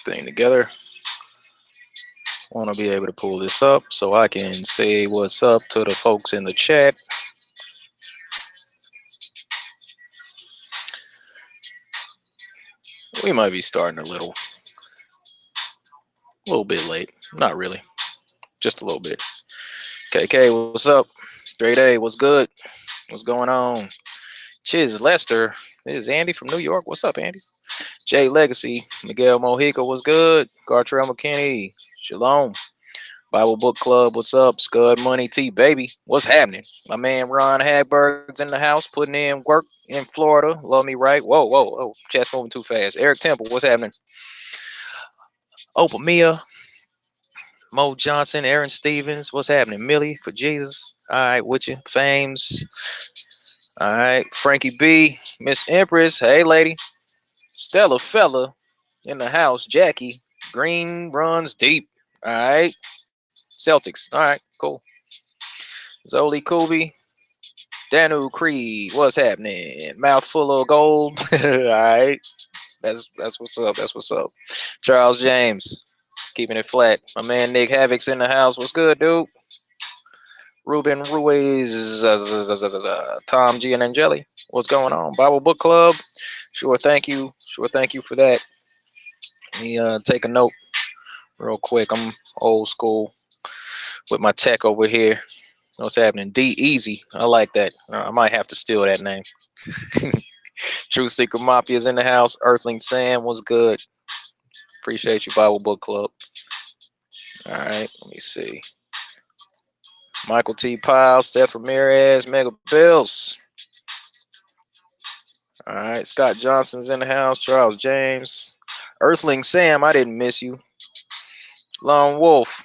thing together. Want to be able to pull this up so I can say what's up to the folks in the chat. We might be starting a little bit late. Not really, just a little bit. KK, what's up? Straight A, what's good? What's going on? Chiz Lester, this is Andy from New York. What's up, Andy? Jay Legacy, Miguel Mojica, what's good? Gartrell McKinney, Shalom. Bible Book Club, what's up? Scud Money T, baby, what's happening? My man Ron Hagberg's in the house, putting in work in Florida. Love me right. Whoa. Chat's moving too fast. Eric Temple, what's happening? Opa Mia, Mo Johnson, Aaron Stevens, what's happening? Millie for Jesus. All right, with you. Fames. All right, Frankie B, Miss Empress, hey lady. Stella Fella in the house. Jackie, green runs deep. All right. Celtics. All right, cool. Zoli Kubi, Danu Creed, what's happening? Mouthful of gold. All right. That's what's up. That's what's up. Charles James, keeping it flat. My man Nick Havoc's in the house. What's good, dude? Ruben Ruiz, Tom G and Angeli, what's going on? Bible Book Club. Sure, thank you. Sure, thank you for that. Let me take a note real quick. I'm old school with my tech over here. What's happening? D Easy. I like that. I might have to steal that name. True Seeker Mafia's in the house. Earthling Sam was good. Appreciate you, Bible Book Club. All right, let me see. Michael T. Pyle, Seth Ramirez, Mega Bills. All right, Scott Johnson's in the house. Charles James. Earthling Sam, I didn't miss you. Lone Wolf.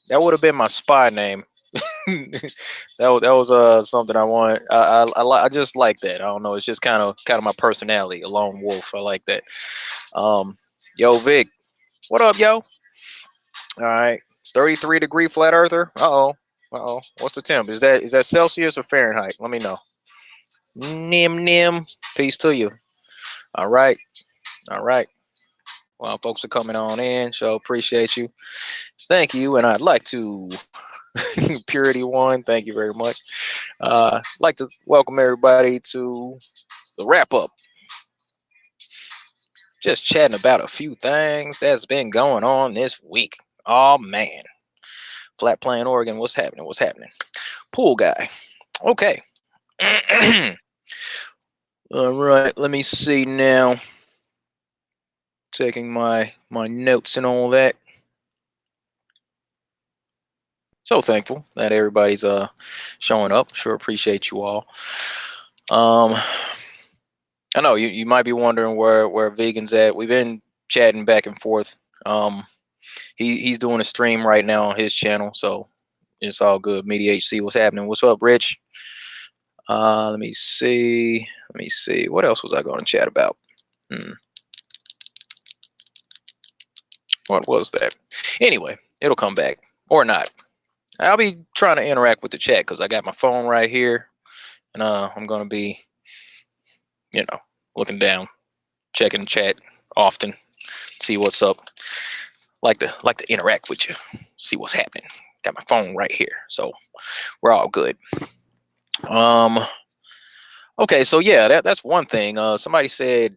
That would have been my spy name. that was something I want. I just like that. I don't know. It's just kind of my personality. A lone wolf. I like that. Yo Vic, what up, yo? All right, 33-degree flat earther. What's the temp? Is that Celsius or Fahrenheit? Let me know. Nim. Peace to you. All right. Well, folks are coming on in, so appreciate you. Thank you, and I'd like to Purity One. Thank you very much. Like to welcome everybody to the wrap up. Just chatting about a few things that's been going on this week. Oh man, Flat Plain, Oregon. What's happening? Pool guy. Okay. All right. Let me see now. Taking my notes and all that. So thankful that everybody's showing up. Sure appreciate you all. I know you might be wondering where Vegan's at. We've been chatting back and forth. He's doing a stream right now on his channel, so it's all good. Media HC, what's happening? What's up, Rich? Let me see. What else was I going to chat about? What was that? Anyway, it'll come back or not. I'll be trying to interact with the chat because I got my phone right here, and I'm going to be, looking down, checking the chat often, see what's up. Like to interact with you, see what's happening. Got my phone right here, so we're all good. Okay, so yeah, that's one thing. Somebody said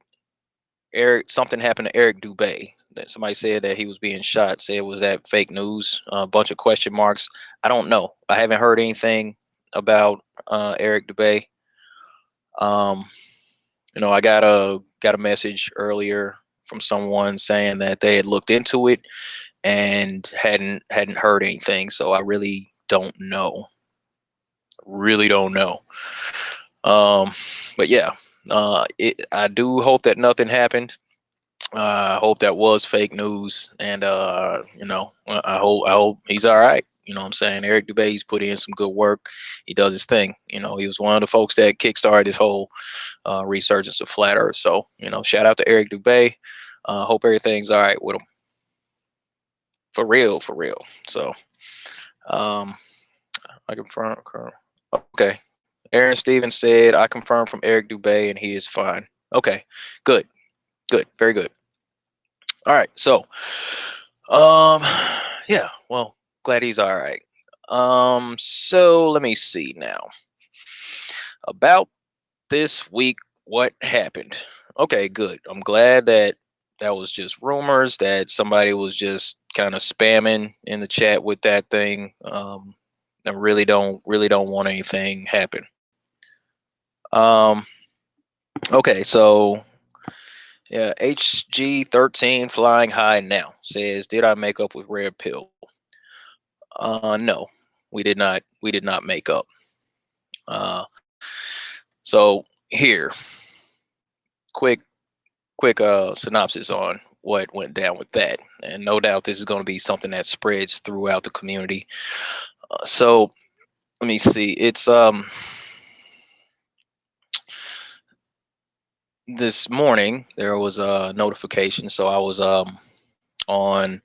something happened to Eric Dubé. That somebody said that he was being shot. Said was that fake news? A bunch of question marks. I don't know. I haven't heard anything about Eric Dubé. I got a message earlier from someone saying that they had looked into it and hadn't heard anything. So I really don't know. But yeah, I do hope that nothing happened. I hope that was fake news, and I hope he's all right. You know what I'm saying? Eric Dubé, he's put in some good work. He does his thing. He was one of the folks that kickstarted this whole resurgence of flat Earth. So shout out to Eric Dubé. Hope everything's all right with him. For real. So, I confirm. Okay. Aaron Stevens said, I confirmed from Eric Dubé and he is fine. Okay, good. Very good. All right. So, um, yeah. Well, glad he's all right. So let me see now about this week. What happened? Okay, good. I'm glad that that was just rumors that somebody was just kind of spamming in the chat with that thing. I really don't want anything happen. Um, okay, so yeah, HG13 flying high now says, did I make up with red pill? No, we did not. We did not make up. Uh, so here, quick, quick synopsis on what went down with that, and no doubt this is going to be something that spreads throughout the community. So let me see. It's this morning there was a notification, so I was on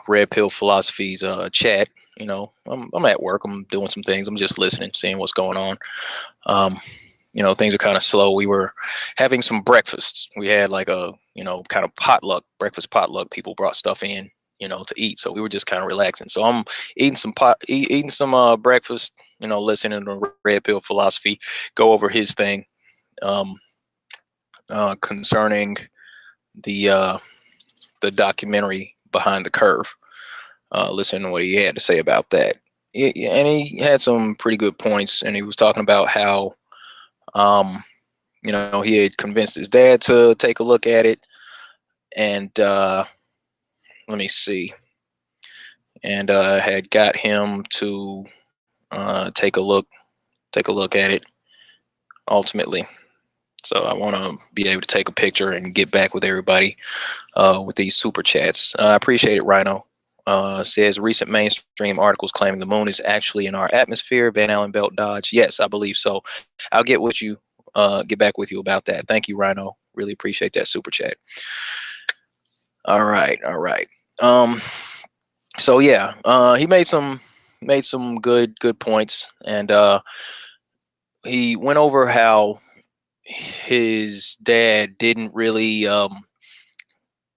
Red Pill Philosophy's chat. You know, I'm at work. I'm doing some things. I'm just listening, seeing what's going on. Um, you know, things are kind of slow. We were having some breakfasts. We had like a, you know, kind of potluck, breakfast potluck. People brought stuff in, you know, to eat. So we were just kind of relaxing. So I'm eating some eating some breakfast, you know, listening to Red Pill Philosophy go over his thing um, concerning the uh, the documentary Behind the Curve. Listening to what he had to say about that. And he had some pretty good points. And he was talking about how, um, you know, he had convinced his dad to take a look at it. And let me see. And had got him to take a look at it ultimately. So I want to be able to take a picture and get back with everybody with these super chats. I appreciate it, Rhino. Says recent mainstream articles claiming the moon is actually in our atmosphere. Van Allen belt dodge. Yes, I believe so. I'll get with you. Get back with you about that. Thank you, Rhino. Really appreciate that super chat. All right, all right. Um, so yeah, he made some good points, and he went over how his dad didn't really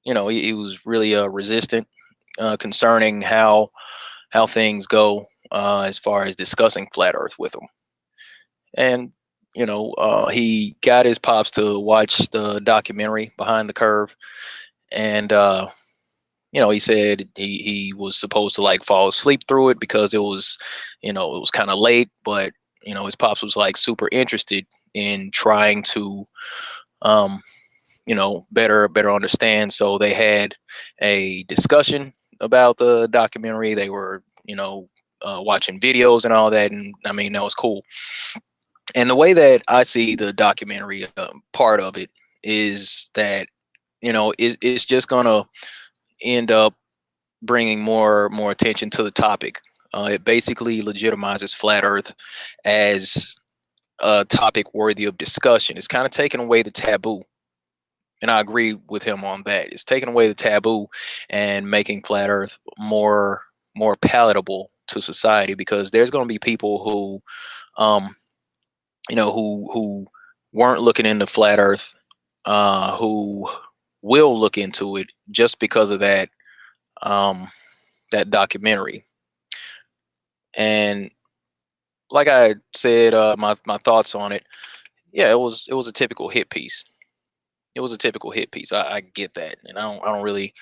you know, he was really resistant concerning how things go as far as discussing flat Earth with him. And you know, he got his pops to watch the documentary Behind the Curve, and you know, he said he was supposed to like fall asleep through it because it was, you know, it was kind of late, but you know, his pops was like super interested in trying to um, you know, better understand. So they had a discussion about the documentary. They were, you know, watching videos and all that, and I mean that was cool. And the way that I see the documentary part of it is that, you know, it's just gonna end up bringing more attention to the topic. It basically legitimizes flat Earth as a topic worthy of discussion. It's kind of taking away the taboo, and I agree with him on that. It's taking away the taboo and making flat Earth more palatable to society, because there's going to be people um, you know, who weren't looking into flat Earth, who will look into it just because of that um, that documentary. And like I said, my thoughts on it. Yeah, it was a typical hit piece. It was a typical hit piece. I get that, and I don't really,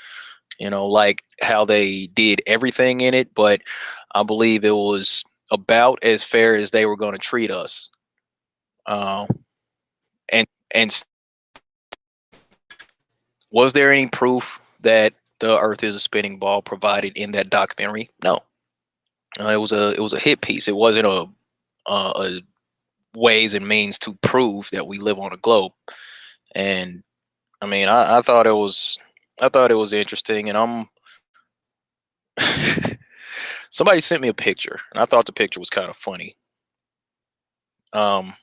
you know, like how they did everything in it, but I believe it was about as fair as they were going to treat us. Um, and was there any proof that the Earth is a spinning ball provided in that documentary? No. It was a hit piece. It wasn't a ways and means to prove that we live on a globe. And I mean, I thought it was interesting, and I'm somebody sent me a picture, and I thought the picture was kind of funny. Um,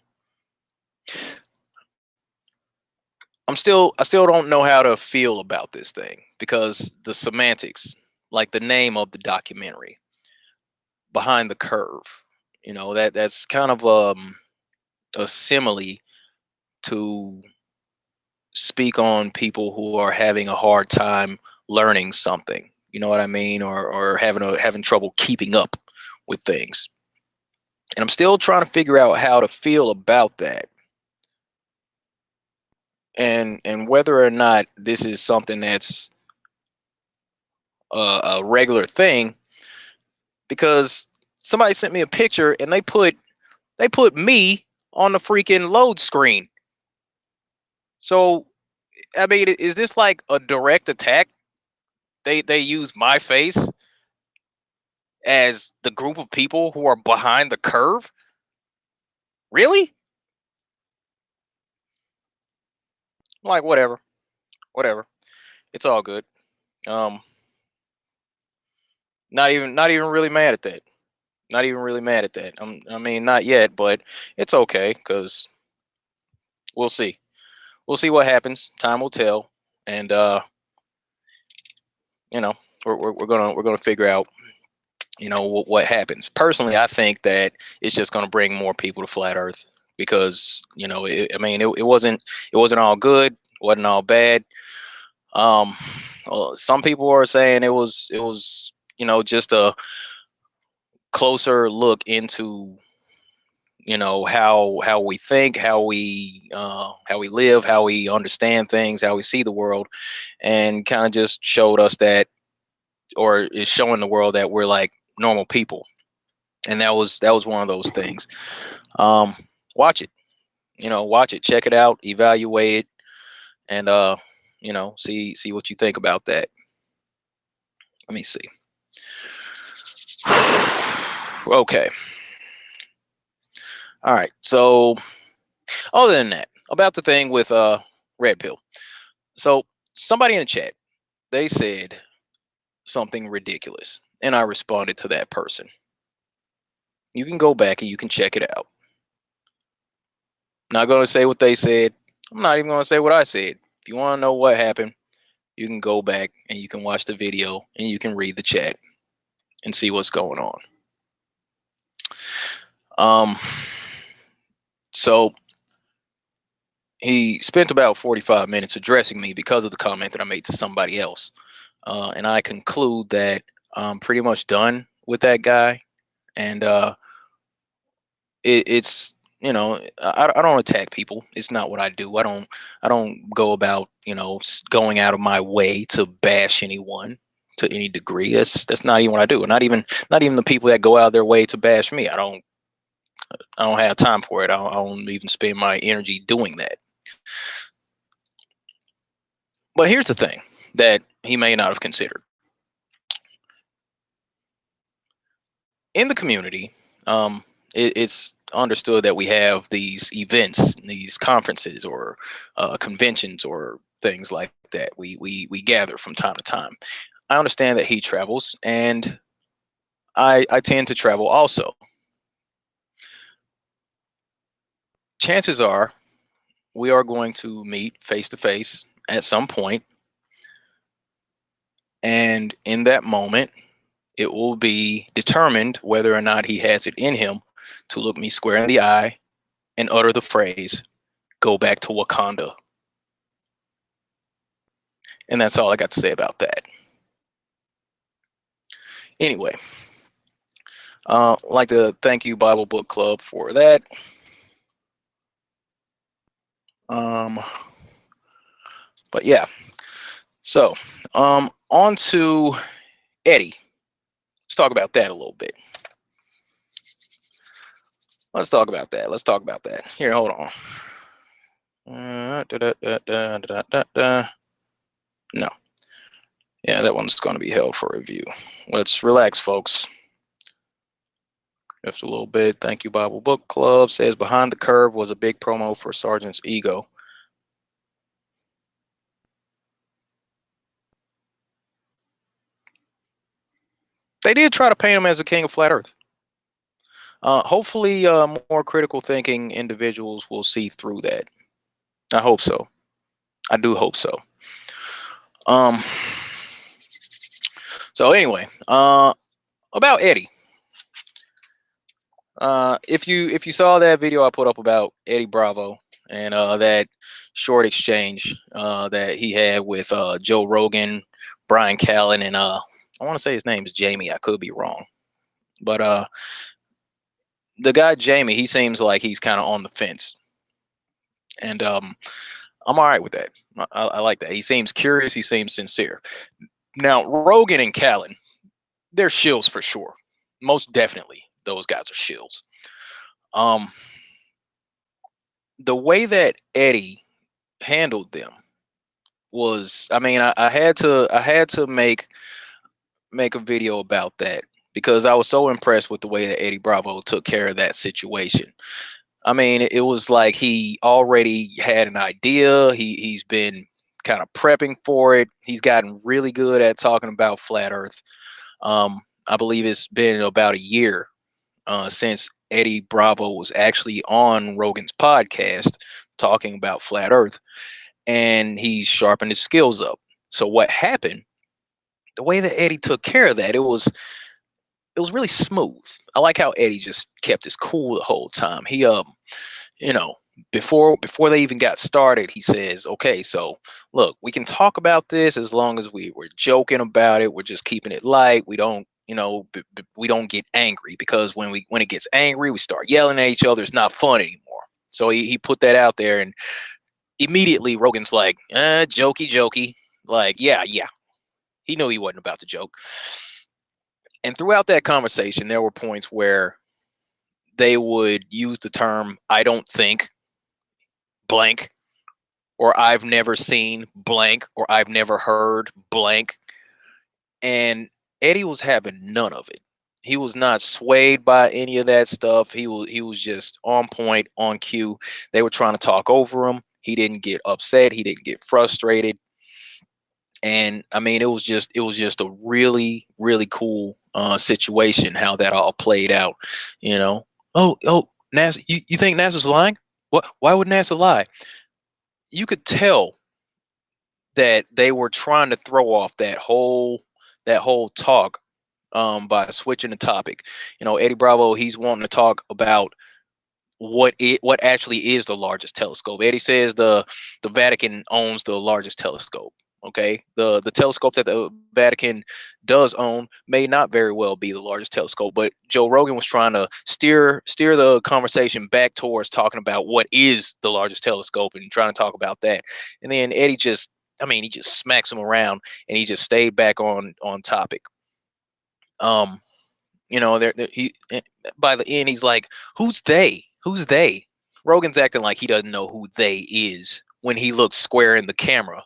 I still don't know how to feel about this thing, because the semantics, like the name of the documentary, Behind the Curve, you know, that's kind of a simile to speak on people who are having a hard time learning something. You know what I mean, or having trouble keeping up with things. And I'm still trying to figure out how to feel about that, and whether or not this is something that's a regular thing, because somebody sent me a picture and they put me on the freaking load screen. So I mean, is this like a direct attack? They use my face as the group of people who are behind the curve? Really? Like, whatever, whatever. It's all good. Um, not even really mad at that. Not even really mad at that. I mean, not yet, but it's okay because we'll see. We'll see what happens. Time will tell, and you know, we're gonna figure out, what happens. Personally, I think that it's just gonna bring more people to flat Earth because I mean, it wasn't all good, wasn't all bad. Um, well, some people are saying it was just a closer look into how we think, how we live, how we understand things, how we see the world, and kind of just showed us that, or is showing the world that we're like normal people. And that was one of those things. um Watch it, watch it, check it out, evaluate it, and see what you think about that. Let me see. Okay. All right. So other than that, about the thing with red pill. So somebody in the chat, they said something ridiculous, and I responded to that person. You can go back and you can check it out. Not going to say what they said. I'm not even going to say what I said. If you want to know what happened, you can go back and you can watch the video and you can read the chat and see what's going on. Um, so he spent about 45 minutes addressing me because of the comment that I made to somebody else. And I conclude that I'm pretty much done with that guy. And it's I don't attack people. It's not what I do. I don't go about going out of my way to bash anyone to any degree. That's not even what I do. Not even the people that go out of their way to bash me. I don't have time for it. I don't even spend my energy doing that. But here's the thing that he may not have considered. In the community, it's understood that we have these events, these conferences, or conventions, or things like that. We gather from time to time. I understand that he travels, and I tend to travel also. Chances are we are going to meet face to face at some point, and in that moment, it will be determined whether or not he has it in him to look me square in the eye and utter the phrase, "Go back to Wakanda." And that's all I got to say about that. Anyway, like to thank you, Bible Book Club, for that. Um, but yeah, so on to Eddie. Let's talk about that a little bit. Let's talk about that. Let's talk about that. Here, hold on. No. Yeah, that one's going to be held for review. Let's relax, folks. Just a little bit. Thank you, Bible Book Club. Says Behind the Curve was a big promo for Sergeant's ego. They did try to paint him as the king of flat Earth. Hopefully, more critical thinking individuals will see through that. I hope so. I do hope so. Um. So anyway, about Eddie. If you saw that video I put up about Eddie Bravo and that short exchange that he had with Joe Rogan, Brian Callen, and I want to say his name is Jamie. I could be wrong, but the guy Jamie, he seems like he's kind of on the fence, and I'm all right with that. I like that. He seems curious. He seems sincere. Now Rogan and Callen, they're shills for sure. Most definitely, those guys are shills. Um, the way that Eddie handled them was, I mean, I had to make a video about that because I was so impressed with the way that Eddie Bravo took care of that situation. I mean, it was like he already had an idea. He's been kind of prepping for it. He's gotten really good at talking about flat Earth. I believe it's been about a year since Eddie Bravo was actually on Rogan's podcast talking about flat Earth, and he's sharpened his skills up. So what happened? The way that Eddie took care of that, it was really smooth. I like how Eddie just kept his cool the whole time. He you know, before they even got started, he says, "Okay, so look, we can talk about this as long as we're joking about it. We're just keeping it light. We don't, we don't get angry because when it gets angry, we start yelling at each other. It's not fun anymore." So he put that out there, and immediately Rogan's like, "Jokey, jokey." Like, yeah, yeah. He knew he wasn't about to joke. And throughout that conversation, there were points where they would use the term "I don't think" blank, or "I've never seen" blank, or "I've never heard" blank. And Eddie was having none of it. He was not swayed by any of that stuff. He was just on point, on cue. They were trying to talk over him. He didn't get upset. He didn't get frustrated. And I mean, it was just a really really cool situation how that all played out. You know, oh, NASA. You think NASA's lying? What? Why would NASA lie? You could tell that they were trying to throw off that whole talk by switching the topic. Eddie Bravo, he's wanting to talk about what actually is the largest telescope. Eddie says the Vatican owns the largest telescope. Okay, the telescope that the Vatican does own may not very well be the largest telescope, but Joe Rogan was trying to steer the conversation back towards talking about what is the largest telescope and trying to talk about that. And then Eddie just, I mean, he just smacks him around, and he just stayed back on topic. Um, by the end, he's like, "Who's they? Who's they?" Rogan's acting like he doesn't know who they is when he looked square in the camera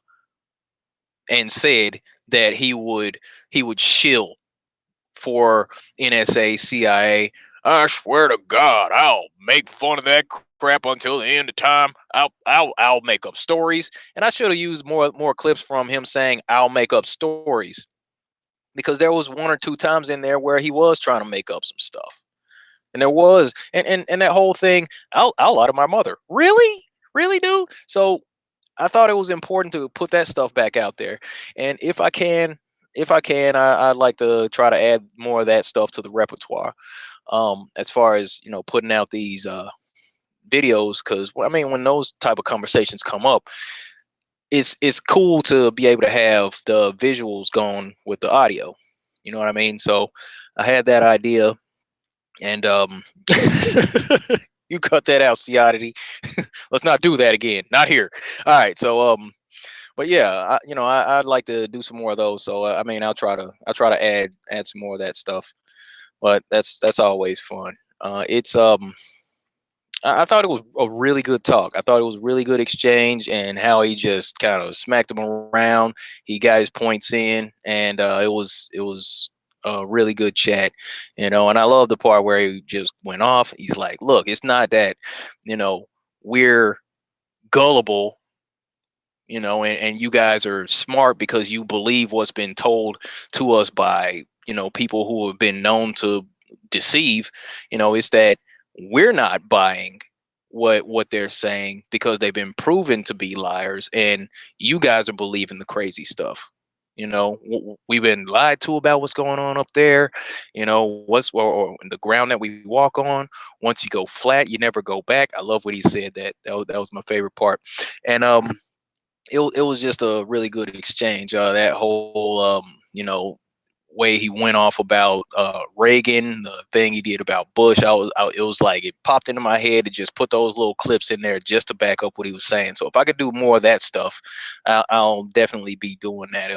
and said that he would shill for NSA, CIA. "I swear to God, I'll make fun of that crap until the end of time. I'll make up stories." And I should have used more clips from him saying "I'll make up stories," because there was one or two times in there where he was trying to make up some stuff. And there was, and that whole thing, I'll lie to my mother. Really? Really, dude? So I thought it was important to put that stuff back out there. And if I can, I'd like to try to add more of that stuff to the repertoire. As far as, putting out these videos, because I mean, when those type of conversations come up, it's cool to be able to have the visuals going with the audio. You know what I mean? So I had that idea, and you cut that out, Ciodity. Let's not do that again. Not here. All right. So but yeah, I'd like to do some more of those. So I mean, I'll try to add some more of that stuff. But that's always fun. It's I thought it was a really good talk. I thought it was really good exchange, and how he just kind of smacked him around. He got his points in, and it was a really good chat. And I love the part where he just went off. He's like, "Look, it's not that, you know, we're gullible, and you guys are smart because you believe what's been told to us by, people who have been known to deceive. It's that we're not buying what they're saying because they've been proven to be liars, and you guys are believing the crazy stuff." We've been lied to about what's going on up there. What's or the ground that we walk on. Once you go flat, you never go back. I love what he said. That was my favorite part. And it was just a really good exchange. That whole way he went off about Reagan, the thing he did about Bush. It was like it popped into my head to just put those little clips in there just to back up what he was saying. So if I could do more of that stuff, I'll definitely be doing that.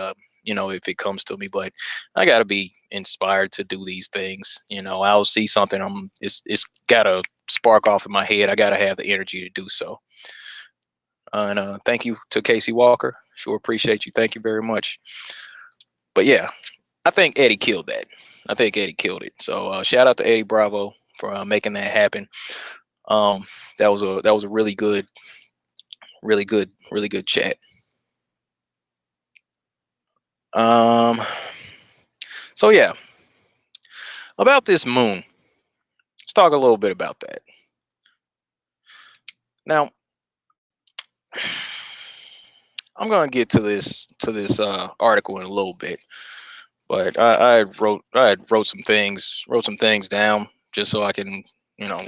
If it comes to me, but I got to be inspired to do these things. I'll see something. It's got to spark off in my head. I got to have the energy to do so. And thank you to Casey Walker. Sure appreciate you. Thank you very much. But yeah, I think Eddie killed that. I think Eddie killed it. So shout out to Eddie Bravo for making that happen. That was a really good, really good, really good chat. So yeah, about this moon. Let's talk a little bit about that. Now, I'm gonna get to this article in a little bit, but I wrote some things down just so I can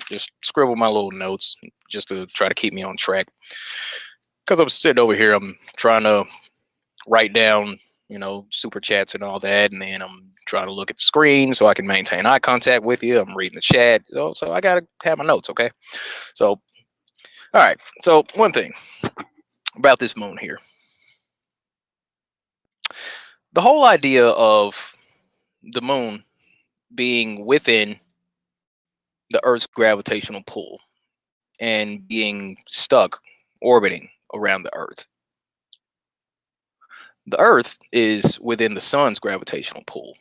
just scribble my little notes just to try to keep me on track. Because I'm sitting over here, I'm trying to write down super chats and all that, and then I'm trying to look at the screen so I can maintain eye contact with you. I'm reading the chat, so I gotta have my notes. Okay, so all right. So one thing about this moon here. The whole idea of the moon being within the Earth's gravitational pull and being stuck orbiting around the Earth. The Earth is within the sun's gravitational pull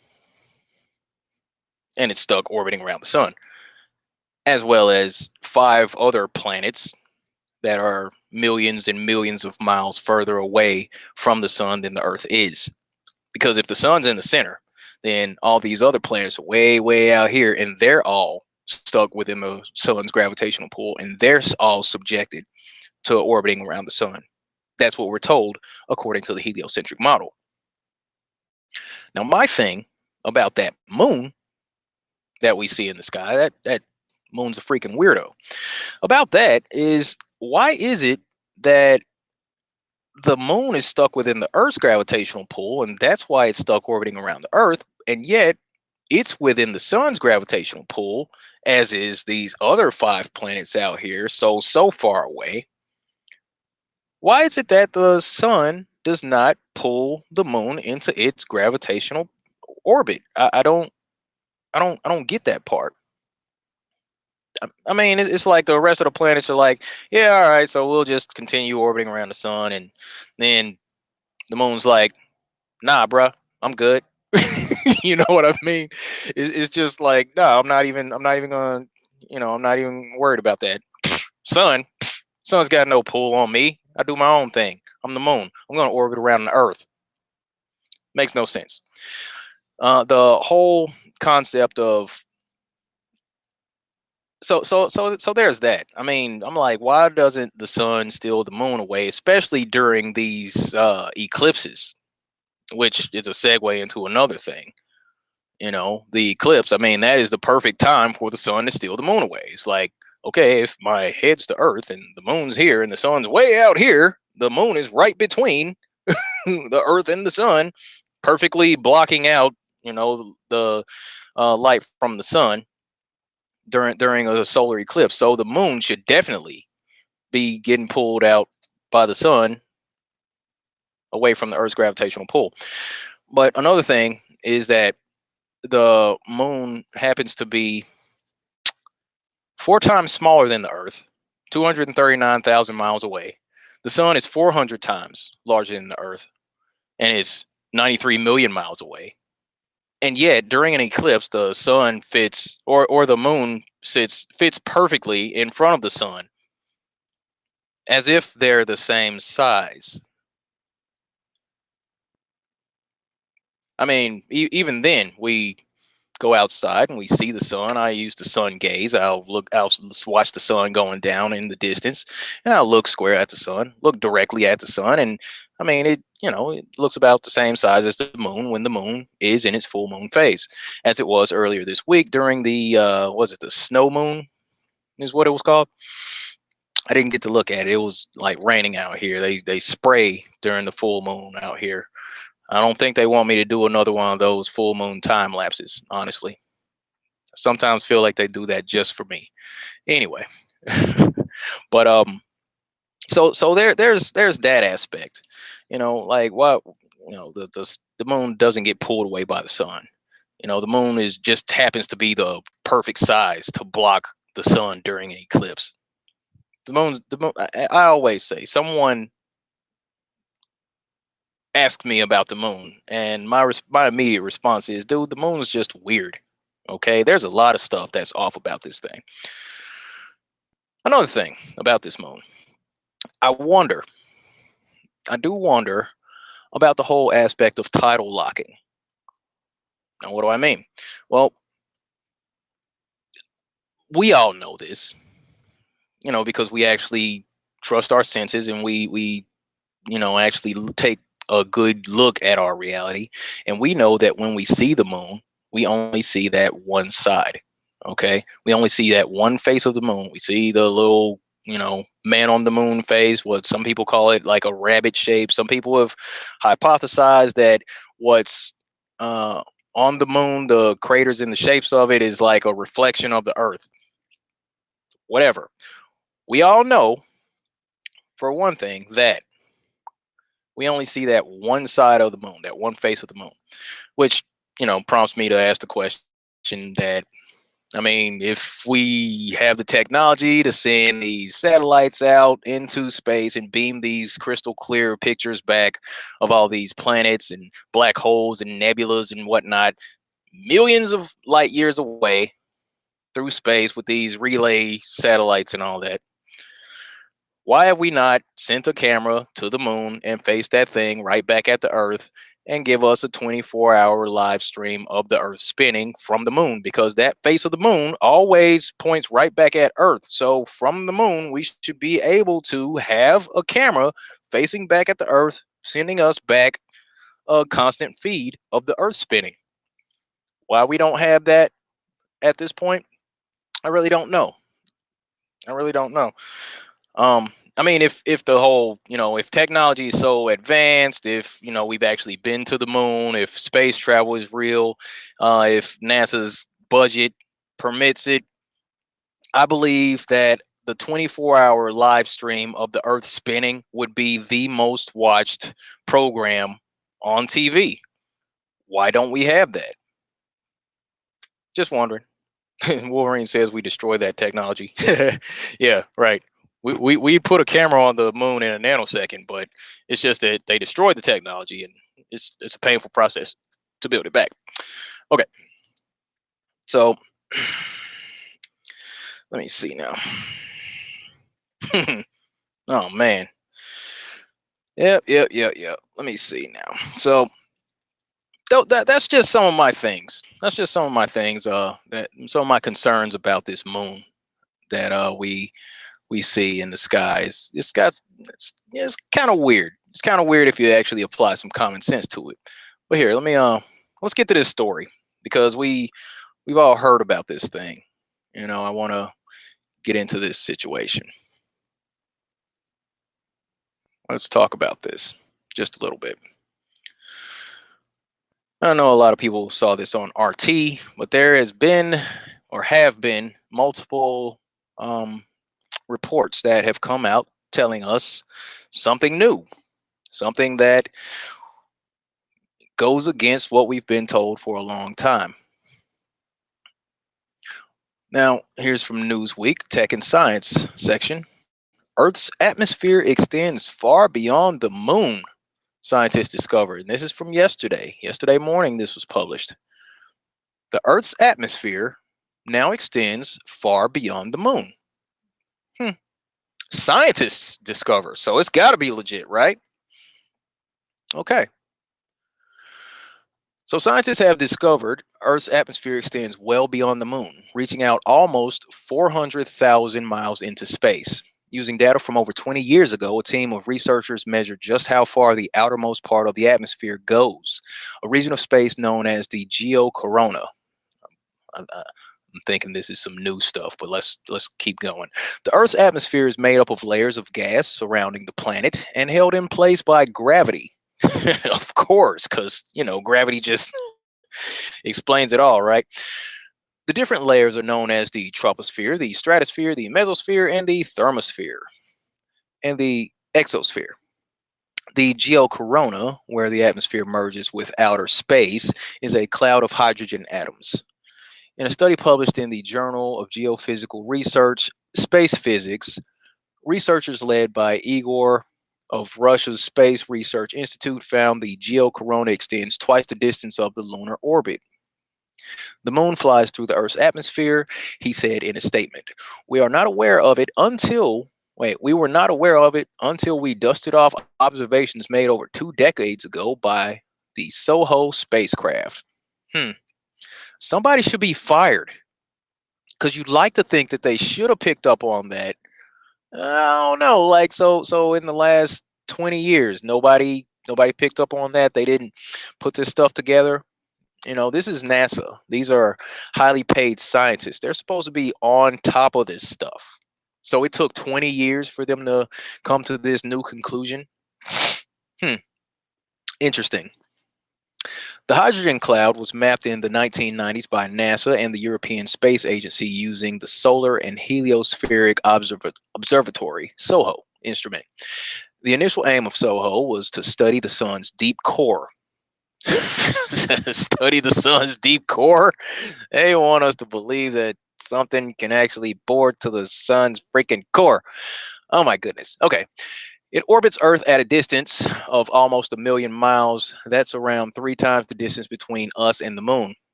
and it's stuck orbiting around the sun, as well as 5 other planets that are millions and millions of miles further away from the sun than the Earth is. Because if the sun's in the center, then all these other planets are way, way out here, and they're all stuck within the sun's gravitational pull, and they're all subjected to orbiting around the sun. That's what we're told according to the heliocentric model. Now, my thing about that moon that we see in the sky, that moon's a freaking weirdo. About that is, why is it that the moon is stuck within the Earth's gravitational pull, and that's why it's stuck orbiting around the Earth, and yet it's within the sun's gravitational pull, as is these other 5 planets out here, so far away? Why is it that the sun does not pull the moon into its gravitational orbit? I don't get that part. I mean, it's like the rest of the planets are like, yeah, all right, so we'll just continue orbiting around the sun, and then the moon's like, nah, bruh, I'm good. You know what I mean? It's just like, no, I'm not even gonna, I'm not even worried about that. Sun, sun's got no pull on me. I do my own thing. I'm the moon. I'm gonna orbit around the Earth. Makes no sense. The whole concept of so there's that. I mean, I'm like, why doesn't the sun steal the moon away, especially during these eclipses, which is a segue into another thing. The eclipse, I mean, that is the perfect time for the sun to steal the moon away. It's like, okay, if my head's to Earth and the moon's here and the sun's way out here, the moon is right between the Earth and the sun, perfectly blocking out, the light from the sun during a solar eclipse. So the moon should definitely be getting pulled out by the sun away from the Earth's gravitational pull. But another thing is that the moon happens to be 4 times smaller than the Earth, 239,000 miles away. The sun is 400 times larger than the Earth and is 93 million miles away. And yet, during an eclipse, the sun fits, or the moon fits perfectly in front of the sun, as if they're the same size. I mean, even then, we go outside and we see the sun. I use the sun gaze. I'll watch the sun going down in the distance, and I'll look square at the sun, look directly at the sun, and I mean, it looks about the same size as the moon when the moon is in its full moon phase, as it was earlier this week during the was it the snow moon is what it was called. I didn't get to look at it. It was like raining out here. They spray during the full moon out here. I don't think they want me to do another one of those full moon time lapses, honestly. Sometimes feel like they do that just for me. Anyway, but so there's that aspect. Like what the moon doesn't get pulled away by the sun. The moon is just happens to be the perfect size to block the sun during an eclipse. The moon. I always say someone asked me about the moon, and my immediate response is, dude, the moon is just weird. Okay, there's a lot of stuff that's off about this thing. Another thing about this moon, I wonder, I do wonder about the whole aspect of tidal locking. Now, what do I mean? Well, we all know this, because we actually trust our senses and we actually take a good look at our reality. And we know that when we see the moon, we only see that one side. Okay. We only see that one face of the moon. We see the little, man on the moon face, what some people call it like a rabbit shape. Some people have hypothesized that what's uh, on the moon, the craters and the shapes of it is like a reflection of the earth. Whatever. We all know, for one thing, that we only see that one side of the moon, that one face of the moon, which, prompts me to ask the question that, I mean, if we have the technology to send these satellites out into space and beam these crystal clear pictures back of all these planets and black holes and nebulas and whatnot, millions of light years away through space with these relay satellites and all that, why have we not sent a camera to the moon and faced that thing right back at the Earth and give us a 24-hour live stream of the Earth spinning from the moon? Because that face of the moon always points right back at Earth. So from the moon, we should be able to have a camera facing back at the Earth, sending us back a constant feed of the Earth spinning. Why we don't have that at this point, I really don't know. I really don't know. I mean, if the whole, if technology is so advanced, if we've actually been to the moon, if space travel is real, if NASA's budget permits it, I believe that the 24-hour live stream of the Earth spinning would be the most watched program on TV. Why don't we have that? Just wondering. Wolverine says we destroy that technology. Yeah, right. We put a camera on the moon in a nanosecond, but it's just that they destroyed the technology, and it's a painful process to build it back. Okay, so let me see now. Oh man. Yep. Let me see now. So that's just some of my things. That's just some of my things. That some of my concerns about this moon that we see in the skies. It's kind of weird. It's kind of weird if you actually apply some common sense to it. But here, let's get to this story because we've all heard about this thing. I want to get into this situation. Let's talk about this just a little bit. I know a lot of people saw this on RT, but there has been or have been multiple reports that have come out telling us something new, something that goes against what we've been told for a long time. Now, here's from Newsweek, Tech and Science section. Earth's atmosphere extends far beyond the moon, scientists discovered. And this is from yesterday. Yesterday morning, this was published. The Earth's atmosphere now extends far beyond the moon. Scientists discover. So it's got to be legit, right? Okay. So scientists have discovered Earth's atmosphere extends well beyond the moon, reaching out almost 400,000 miles into space. Using data from over 20 years ago, a team of researchers measured just how far the outermost part of the atmosphere goes, a region of space known as the geocorona. I'm thinking this is some new stuff, but let's keep going. The Earth's atmosphere is made up of layers of gas surrounding the planet and held in place by gravity. Of course, because gravity just explains it all, right? The different layers are known as the troposphere, the stratosphere, the mesosphere, and the thermosphere, and the exosphere. The geocorona, where the atmosphere merges with outer space, is a cloud of hydrogen atoms. In a study published in the Journal of Geophysical Research, Space Physics, researchers led by Igor of Russia's Space Research Institute found the geocorona extends twice the distance of the lunar orbit. The moon flies through the Earth's atmosphere, he said in a statement. We are not aware of it until we were not aware of it until we dusted off observations made over 2 decades ago by the Soho spacecraft. Somebody should be fired because you'd like to think that they should have picked up on that. I don't know, like so in the last 20 years, nobody picked up on that. They didn't put this stuff together. This is NASA. These are highly paid scientists. They're supposed to be on top of this stuff. So it took 20 years for them to come to this new conclusion. Interesting. The hydrogen cloud was mapped in the 1990s by NASA and the European Space Agency using the Solar and Heliospheric Observatory, SOHO, instrument. The initial aim of SOHO was to study the sun's deep core. Study the sun's deep core? They want us to believe that something can actually bore to the sun's freaking core. Oh my goodness. Okay. It orbits Earth at a distance of almost 1 million miles. That's around 3 times the distance between us and the moon.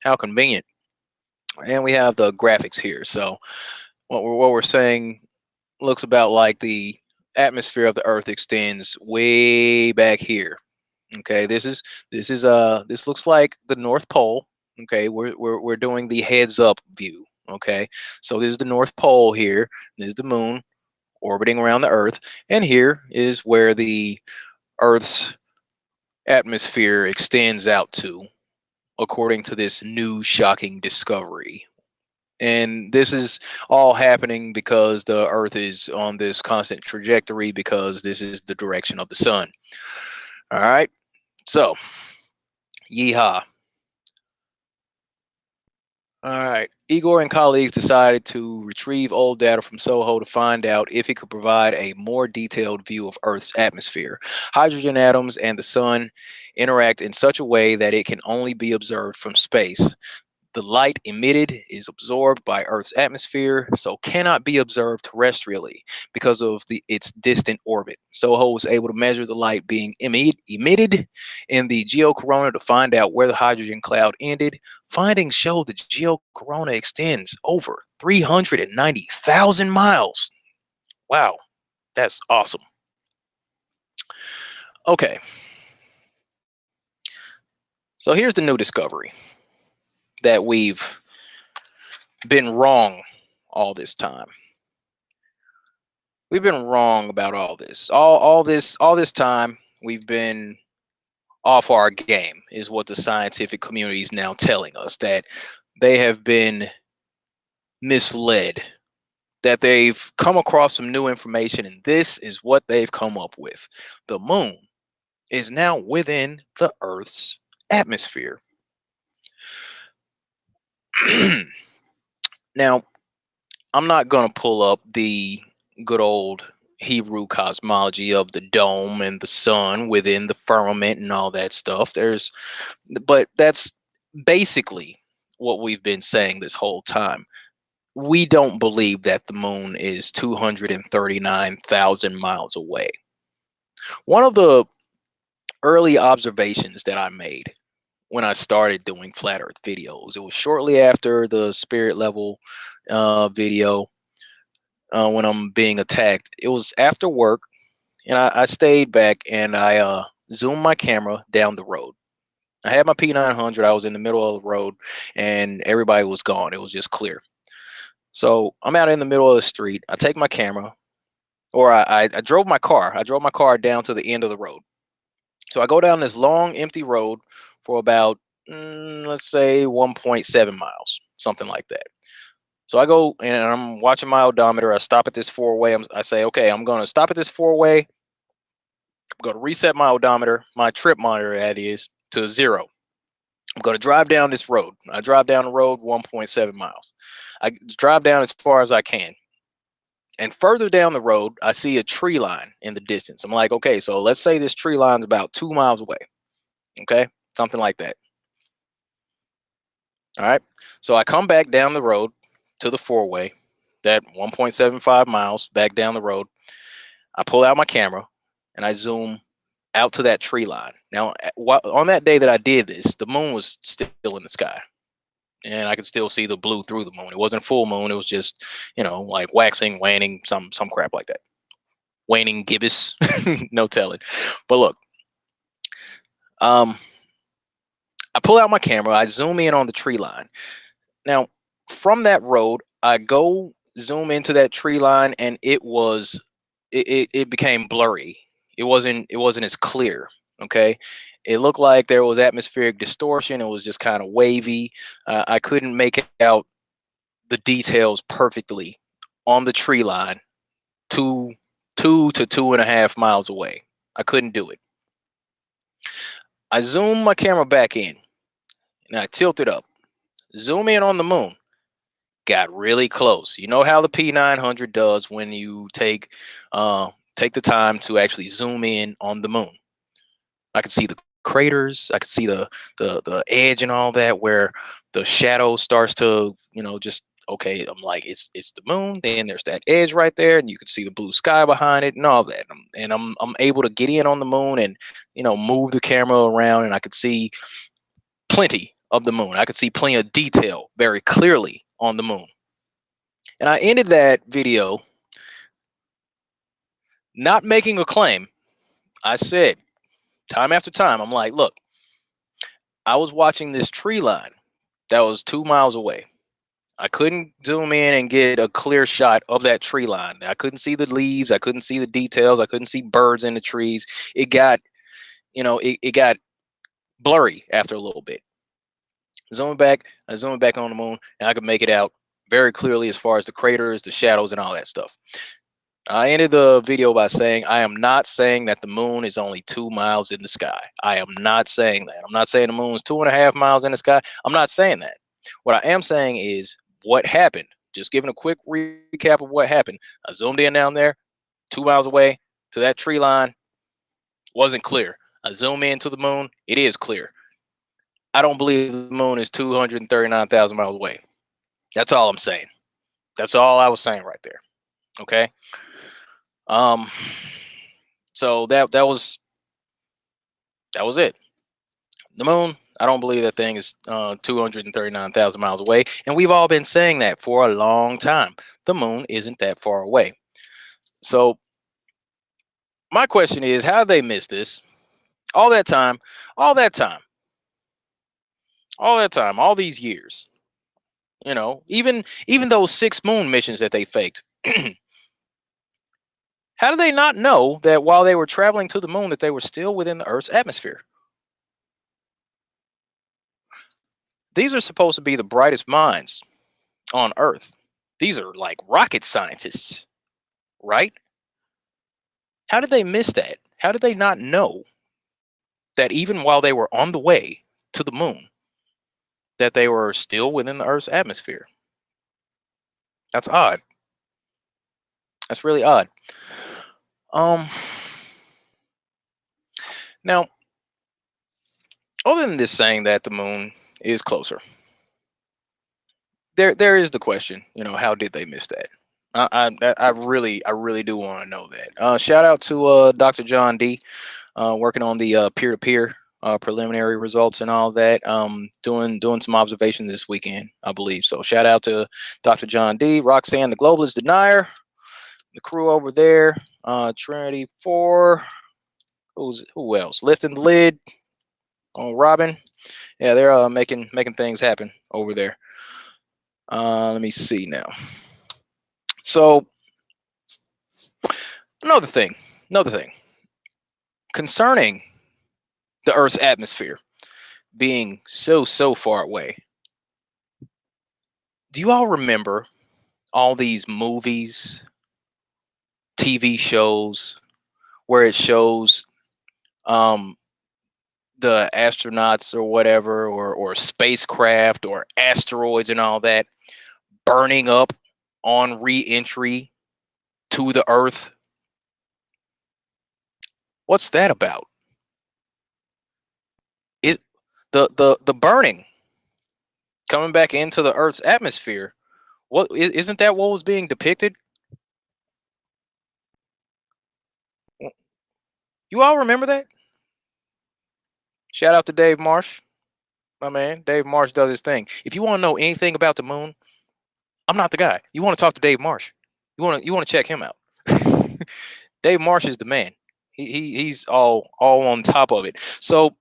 How convenient. And we have the graphics here. So what we're saying looks about like the atmosphere of the Earth extends way back here. Okay, this looks like the North Pole. Okay, we're doing the heads up view. Okay, so this is the North Pole here. This is the moon orbiting around the Earth, and here is where the Earth's atmosphere extends out to, according to this new shocking discovery. And this is all happening because the Earth is on this constant trajectory because this is the direction of the sun. All right, so yeehaw. All right. Igor and colleagues decided to retrieve old data from SOHO to find out if it could provide a more detailed view of Earth's atmosphere. Hydrogen atoms and the sun interact in such a way that it can only be observed from space. The light emitted is absorbed by Earth's atmosphere, so cannot be observed terrestrially because of its distant orbit. SOHO was able to measure the light being emitted in the geocorona to find out where the hydrogen cloud ended. Findings show the geocorona extends over 390,000 miles. Wow, that's awesome. Okay, so here's the new discovery that we've been wrong all this time. We've been wrong about all this. All this time we've been off our game is what the scientific community is now telling us, that they have been misled, that they've come across some new information, and this is what they've come up with. The moon is now within the Earth's atmosphere. Now, I'm not going to pull up the good old Hebrew cosmology of the dome and the sun within the firmament and all that stuff. But that's basically what we've been saying this whole time. We don't believe that the moon is 239,000 miles away. One of the early observations that I made when I started doing flat Earth videos, it was shortly after the spirit level video when I'm being attacked. It was after work, and I stayed back and I zoomed my camera down the road. I had my P900. I was in the middle of the road, and everybody was gone. It was just clear. So I'm out in the middle of the street. I take my camera, or I drove my car. I drove my car down to the end of the road. So I go down this long empty road for about let's say 1.7 miles, something like that. So I go and I'm watching my odometer. I stop at this four-way. I say, okay, I'm going to stop at this four-way. I'm going to reset my odometer, my trip monitor, that is, to 0. I'm going to drive down this road. I drive down the road 1.7 miles. I drive down as far as I can. And further down the road, I see a tree line in the distance. I'm like, okay, so let's say this tree line's about 2 miles away. Okay, something like that. All right. So I come back down the road to the four-way, that 1.75 miles back down the road. I pull out my camera and I zoom out to that tree line. Now, on that day that I did this, the moon was still in the sky, and I could still see the blue through the moon. It wasn't full moon; it was just, like waxing, waning, some crap like that. Waning gibbous, no telling. But look, um, I pull out my camera. I zoom in on the tree line. Now, from that road, I go zoom into that tree line, and it became blurry. It wasn't as clear. Okay, it looked like there was atmospheric distortion. It was just kind of wavy. I couldn't make out the details perfectly on the tree line, two 2 to 2.5 miles away. I couldn't do it. I zoom my camera back in and I tilt it up. Zoom in on the moon. Got really close. You know how the P900 does when you take the time to actually zoom in on the moon. I could see the craters. I could see the edge and all that, where the shadow starts to, just okay. I'm like, it's the moon. Then there's that edge right there, and you can see the blue sky behind it and all that. And I'm able to get in on the moon and move the camera around, and I could see plenty of the moon. I could see plenty of detail very clearly on the moon. And I ended that video not making a claim. I said time after time, I'm like, look, I was watching this tree line that was 2 miles away. I couldn't zoom in and get a clear shot of that tree line. I couldn't see the leaves. I couldn't see the details. I couldn't see birds in the trees. It got, it got blurry after a little bit. I zoomed back on the moon, and I could make it out very clearly as far as the craters, the shadows, and all that stuff. I ended the video by saying, I am not saying that the moon is only 2 miles in the sky. I am not saying that. I'm not saying the moon is 2.5 miles in the sky. I'm not saying that. What I am saying is what happened. Just giving a quick recap of what happened. I zoomed in down there, 2 miles away to that tree line. Wasn't clear. I zoom in to the moon. It is clear. I don't believe the moon is 239,000 miles away. That's all I'm saying. That's all I was saying right there. Okay. Um, so that was it. The moon, I don't believe that thing is 239,000 miles away, and we've all been saying that for a long time. The moon isn't that far away. So my question is, how did they miss this? All that time, all that time, all that time, all these years. Even those 6 moon missions that they faked. How did they not know that while they were traveling to the moon that they were still within the Earth's atmosphere? These are supposed to be the brightest minds on Earth. These are like rocket scientists, right? How did they miss that? How did they not know that even while they were on the way to the moon, that they were still within the Earth's atmosphere? That's odd. That's really odd. Um Now, other than this saying that the moon is closer, there is the question, how did they miss that? I really do want to know that. Shout out to Dr. John D, working on the peer-to-peer preliminary results and all that. Doing some observations this weekend, I believe. So shout out to Dr. John D, Roxanne, the globalist denier, the crew over there, Trinity 4. Who else? Lifting the lid on Robin. Yeah, they're making things happen over there. Let me see now. So Another thing, another thing concerning the Earth's atmosphere being so far away. Do you all remember all these movies, TV shows where it shows um the astronauts or whatever or spacecraft or asteroids and all that burning up on re-entry to the Earth? What's that about? It the burning coming back into the Earth's atmosphere. What isn't that what was being depicted? You all remember that? Shout out to Dave Marsh, my man. Dave Marsh does his thing. If you want to know anything about the moon, I'm not the guy. You want to talk to Dave Marsh. You want to check him out. Dave Marsh is the man. He's all on top of it. So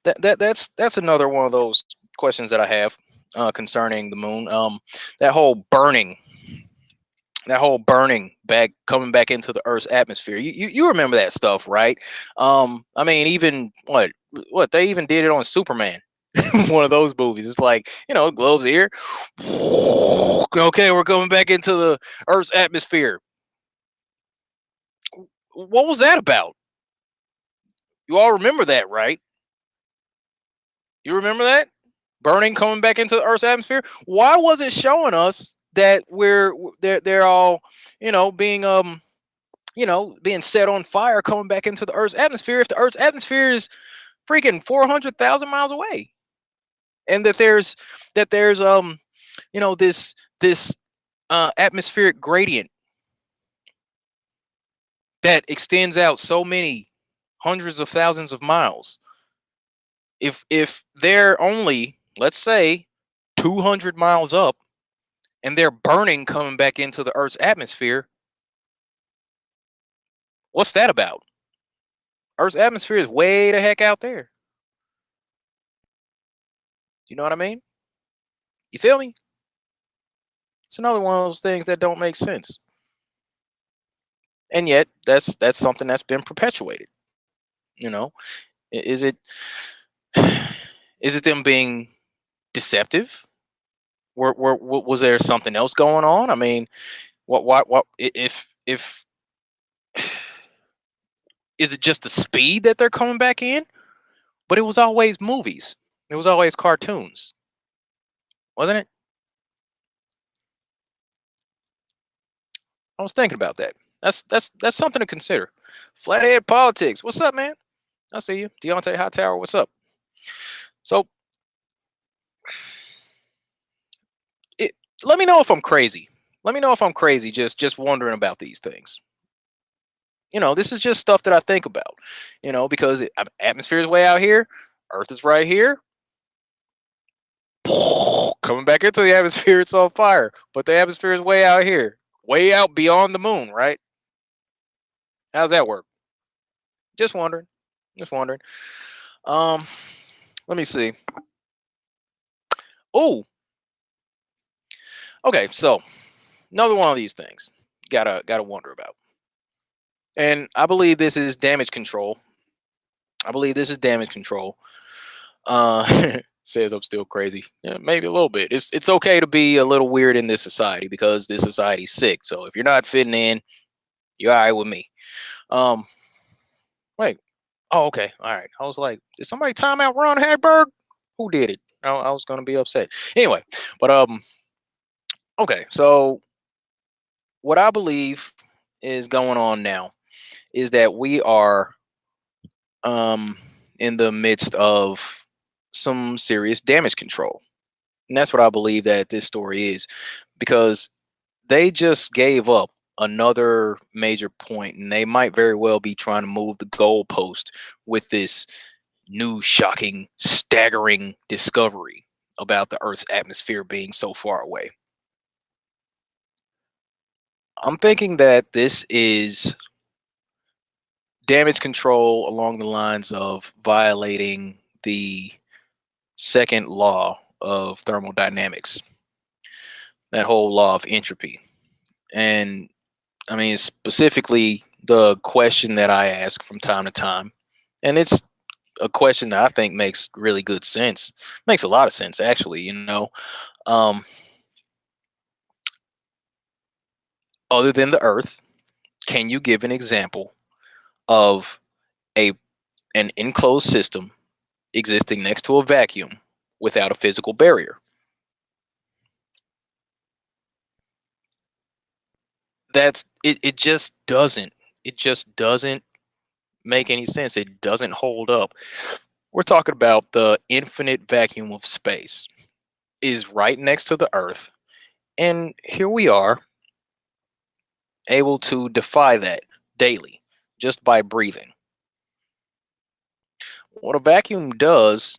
that's another one of those questions that I have concerning the moon. That whole burning that whole burning back coming back into the Earth's atmosphere. You remember that stuff, right? I mean, even what they even did it on Superman. One of those movies. It's like, globes here. Okay, we're coming back into the Earth's atmosphere. What was that about? You all remember that, right? You remember that? Burning coming back into the Earth's atmosphere. Why was it showing us that they're all, being being set on fire coming back into the Earth's atmosphere if the Earth's atmosphere is freaking 400,000 miles away, and that there's this atmospheric gradient that extends out so many hundreds of thousands of miles. If they're only, let's say, 200 miles up and they're burning coming back into the Earth's atmosphere, what's that about? Earth's atmosphere is way the heck out there. You know what I mean? You feel me? It's another one of those things that don't make sense. And yet that's something that's been perpetuated. You know, is it is it them being deceptive? Was there something else going on? I mean, what if is it just the speed that they're coming back in? But it was always movies. It was always cartoons, wasn't it? I was thinking about that. That's something to consider. Flathead politics. What's up, man? I see you, Deontay Hightower. What's up? So, it, let me know if I'm crazy. Let me know if I'm crazy. Just wondering about these things. This is just stuff that I think about. Because atmosphere is way out here, Earth is right here. Coming back into the atmosphere, it's on fire. But the atmosphere is way out here, way out beyond the moon, right? How's that work? Just wondering. Just wondering. Um, Let me see. Oh, okay. So another one of these things gotta wonder about. And I believe this is damage control. I believe this is damage control. Says I'm still crazy. Yeah, maybe a little bit. It's okay to be a little weird in this society because this society's sick. So if you're not fitting in, you're all right with me. Um, Wait. Oh, okay. All right. I was like, did somebody time out Ron Hagberg? Who did it? I was gonna be upset. Anyway, but okay. So what I believe is going on now is that we are um in the midst of some serious damage control. And that's what I believe that this story is, because they just gave up another major point and they might very well be trying to move the goalpost with this new shocking staggering discovery about the Earth's atmosphere being so far away. I'm thinking that this is damage control along the lines of violating the second law of thermodynamics, that whole law of entropy. And I mean, specifically the question that I ask from time to time, and it's a question that I think makes really good sense. Makes a lot of sense, actually. Um, other than the Earth, can you give an example of a an enclosed system existing next to a vacuum without a physical barrier? That's it. It just doesn't. It just doesn't make any sense. It doesn't hold up. We're talking about the infinite vacuum of space is right next to the Earth, and here we are able to defy that daily just by breathing. What a vacuum does,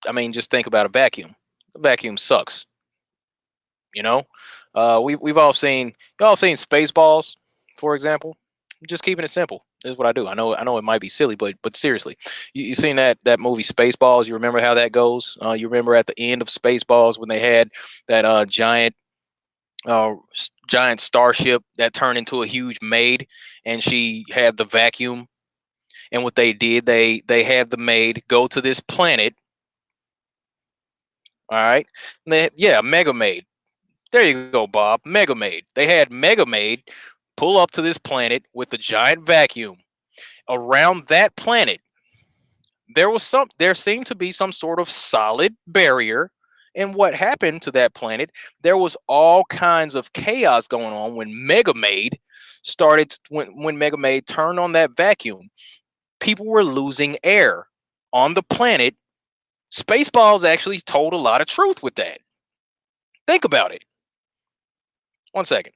I mean, just think about a vacuum. A vacuum sucks, you know? We've all seen Spaceballs, for example. Just keeping it simple is what I do. I know it might be silly, but seriously, you seen that movie Spaceballs? You remember how that goes? You remember at the end of Spaceballs when they had that giant starship that turned into a huge maid, and she had the vacuum. And what they did, they had the maid go to this planet. All right, yeah, Mega Maid. There you go, Bob. Mega Maid. They had Mega Maid pull up to this planet with the giant vacuum. Around that planet, there seemed to be some sort of solid barrier. And what happened to that planet? There was all kinds of chaos going on when Mega Maid when Mega Maid turned on that vacuum. People were losing air on the planet. Spaceballs actually told a lot of truth with that. Think about it. One second.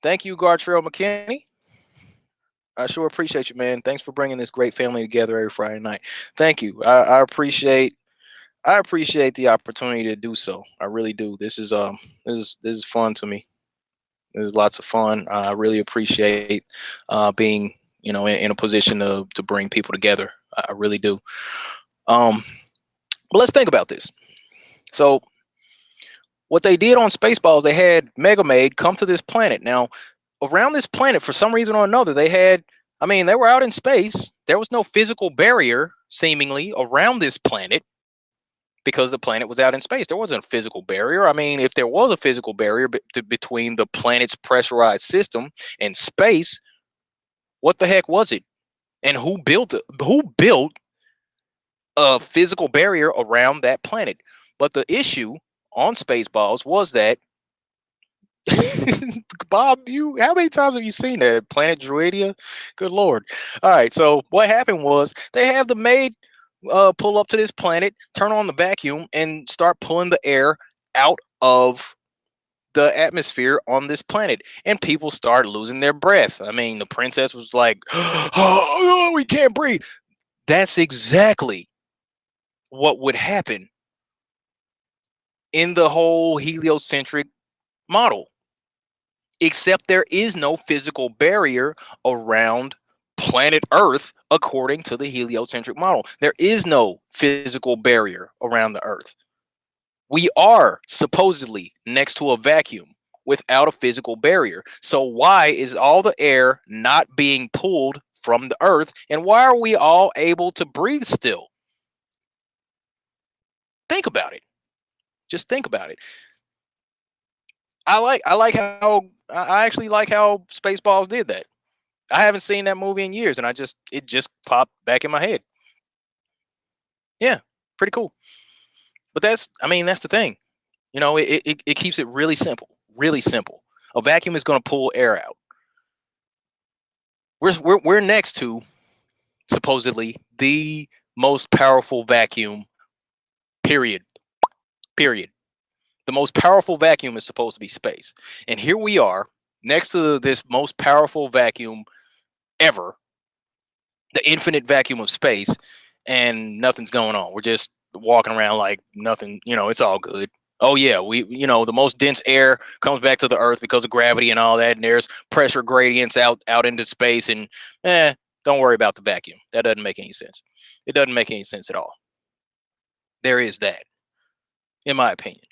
Thank you, Gartrell McKinney. I sure appreciate you, man. Thanks for bringing this great family together every Friday night. Thank you. I appreciate the opportunity to do so. I really do. This is fun to me. There's lots of fun. I really appreciate being in a position to bring people together. I really do. Um, but let's think about this. So what they did on Spaceballs, they had Mega Maid come to this planet. Now, around this planet, for some reason or another, I mean, they were out in space. There was no physical barrier, seemingly, around this planet because the planet was out in space. There wasn't a physical barrier. I mean, if there was a physical barrier between the planet's pressurized system and space, what the heck was it? And who built a physical barrier around that planet? But the issue on Spaceballs was that Bob, you how many times have you seen that Planet Druidia? Good lord! All right, so what happened was they have the maid pull up to this planet, turn on the vacuum, and start pulling the air out of the atmosphere on this planet, and people start losing their breath. I mean, the princess was like, "Oh, we can't breathe." That's exactly what would happen in the whole heliocentric model, except there is no physical barrier around planet Earth according to the heliocentric model. There is no physical barrier around the Earth. We are supposedly next to a vacuum without a physical barrier. So why is all the air not being pulled from the Earth, and why are we all able to breathe still? Think about it. Just think about it. I like how I actually like how Spaceballs did that. I haven't seen that movie in years, and it just popped back in my head. Yeah, pretty cool. But I mean, that's the thing. It keeps it really simple, really simple. A vacuum is going to pull air out. We're next to supposedly the most powerful vacuum. Period. Period. The most powerful vacuum is supposed to be space, and here we are next to this most powerful vacuum ever, the infinite vacuum of space, and nothing's going on. We're just walking around like nothing, it's all good. Oh yeah, the most dense air comes back to the earth because of gravity and all that, and there's pressure gradients out into space, and don't worry about the vacuum. That doesn't make any sense. It doesn't make any sense at all. There is that, in my opinion.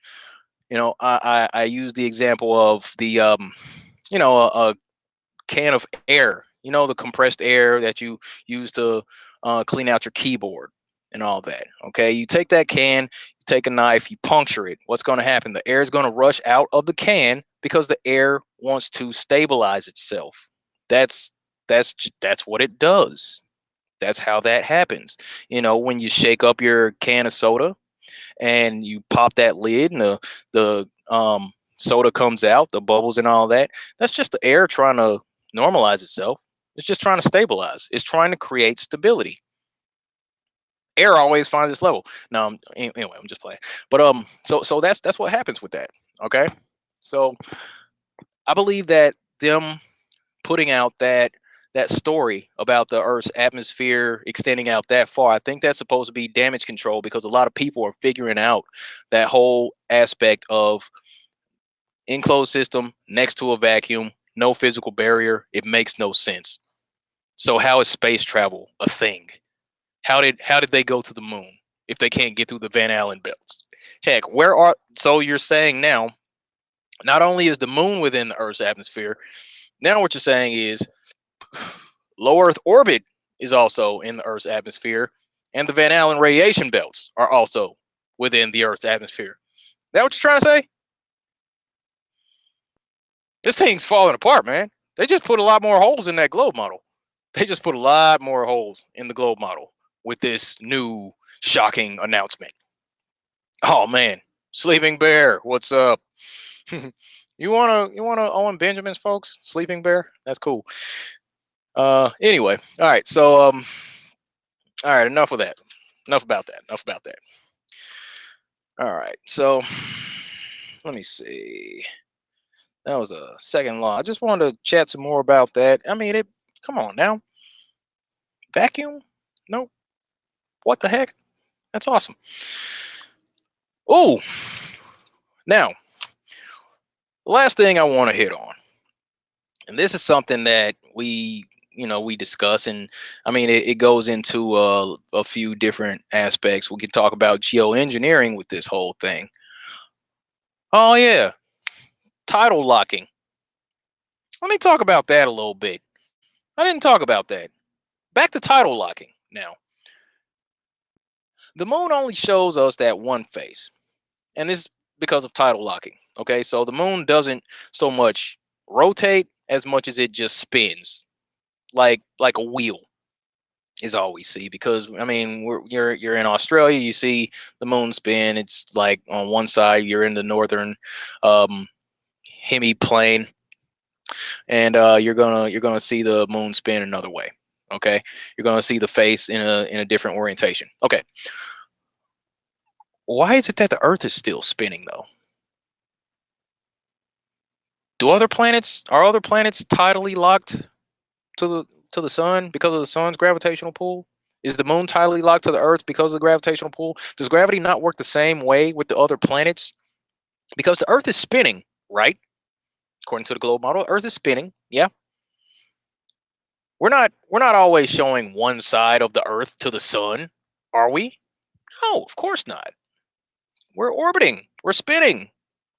I use the example of the a can of air, the compressed air that you use to clean out your keyboard and all that. Okay, you take that can, you take a knife, you puncture it. What's going to happen? The air is going to rush out of the can because the air wants to stabilize itself. That's that's what it does. That's how that happens. When you shake up your can of soda and you pop that lid and the soda comes out, the bubbles and all that. That's just the air trying to normalize itself. It's just trying to stabilize. It's trying to create stability. Air always finds its level. No, anyway, I'm just playing. But so that's what happens with that. Okay, so I believe that them putting out that story about the Earth's atmosphere extending out that far, I think that's supposed to be damage control because a lot of people are figuring out that whole aspect of enclosed system next to a vacuum, no physical barrier. It makes no sense. So how is space travel a thing? How did they go to the moon if they can't get through the Van Allen belts? Heck, so you're saying now not only is the moon within the Earth's atmosphere, now what you're saying is low Earth orbit is also in the Earth's atmosphere, and the Van Allen radiation belts are also within the Earth's atmosphere. Is that what you're trying to say? This thing's falling apart, man. They just put a lot more holes in that globe model. They just put a lot more holes in the globe model with this new shocking announcement. Oh man, Sleeping Bear, what's up? You wanna Owen Benjamin's folks? Sleeping Bear? That's cool. Anyway, all right, so all right, enough of that. Enough about that. Enough about that. All right, so let me see. That was a second law. I just wanted to chat some more about that. I mean, come on now. Vacuum? Nope. What the heck? That's awesome. Oh, now, the last thing I want to hit on, and this is something that we discuss, and I mean, it goes into a few different aspects. We can talk about geoengineering with this whole thing. Oh, yeah, tidal locking. Let me talk about that a little bit. I didn't talk about that. Back to tidal locking now. The moon only shows us that one face, and this is because of tidal locking. Okay, so the moon doesn't so much rotate as much as it just spins like a wheel is all we see. Because I mean, you're in Australia, you see the moon spin. It's like on one side you're in the northern um, hemiplane, and you're gonna see the moon spin another way. Okay, you're gonna see the face in a different orientation. Okay, why is it that the Earth is still spinning though? Do other planets tidally locked to the sun because of the sun's gravitational pull? Is the moon tidally locked to the Earth because of the gravitational pull? Does gravity not work the same way with the other planets? Because the Earth is spinning, right? According to the globe model, Earth is spinning. Yeah, we're not always showing one side of the Earth to the sun, are we? No, of course not. We're orbiting. We're spinning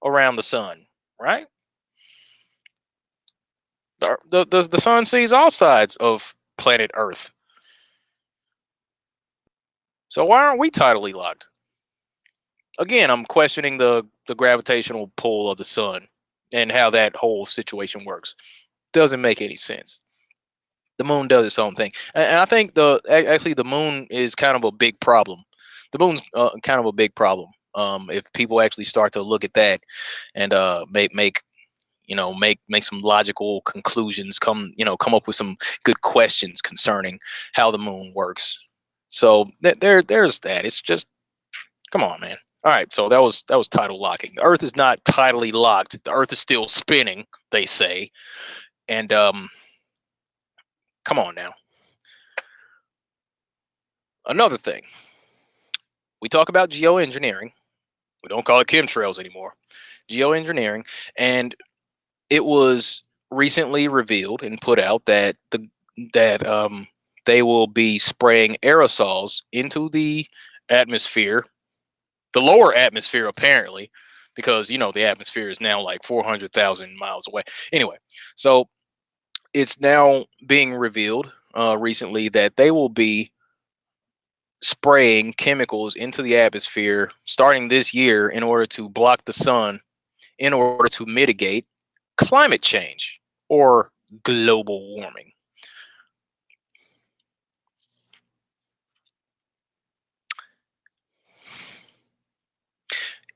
around the sun, right? The sun sees all sides of planet Earth. So why aren't we tidally locked? Again, I'm questioning the gravitational pull of the sun and how that whole situation works. Doesn't make any sense. The moon does its own thing, and I think actually the moon is kind of a big problem. The moon's kind of a big problem. If people actually start to look at that and make some logical conclusions, come up with some good questions concerning how the moon works. So there's that. It's just, come on, man. All right, so that was tidal locking. The Earth is not tidally locked. The Earth is still spinning, they say. And come on now. Another thing, we talk about geoengineering. We don't call it chemtrails anymore. Geoengineering, and it was recently revealed and put out that they will be spraying aerosols into the atmosphere, the lower atmosphere apparently, because the atmosphere is now like 400,000 miles away. Anyway, so it's now being revealed recently that they will be spraying chemicals into the atmosphere starting this year in order to block the sun, in order to mitigate climate change or global warming.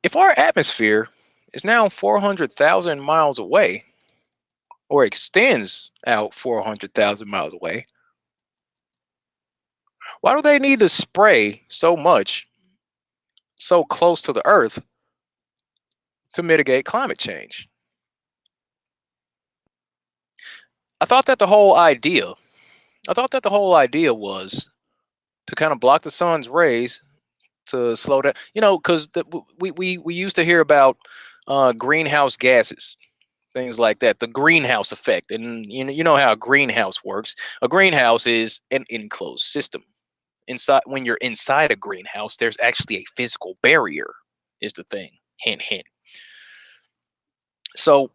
If our atmosphere is now 400,000 miles away, or extends out 400,000 miles away, why do they need to spray so much so close to the Earth to mitigate climate change? I thought that the whole idea, I thought that the whole idea was to kind of block the sun's rays to slow down. Because we used to hear about greenhouse gases, things like that, the greenhouse effect, and you know how a greenhouse works. A greenhouse is an enclosed system. Inside, when you're inside a greenhouse, there's actually a physical barrier. Is the thing. Hint, hint. So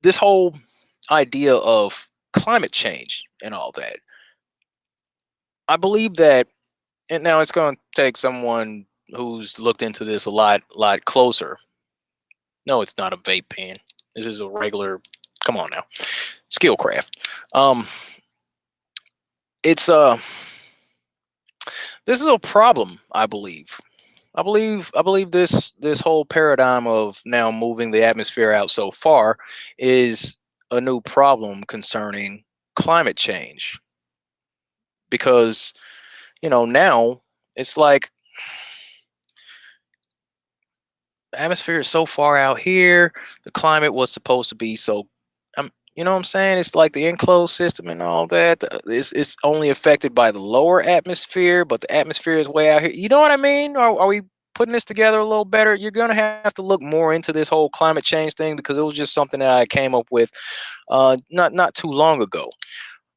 this whole idea of climate change and all that, I believe that, and now it's going to take someone who's looked into this a lot closer. No, it's not a vape pen. This is a regular. Come on now, skillcraft. It's this is a problem, I believe. I believe this whole paradigm of now moving the atmosphere out so far is a new problem concerning climate change, because now it's like the atmosphere is so far out here. The climate was supposed to be so, you know what I'm saying? It's like the enclosed system and all that. It's only affected by the lower atmosphere, but the atmosphere is way out here. You know what I mean? Are we putting this together a little better? You're gonna have to look more into this whole climate change thing, because it was just something that I came up with not too long ago.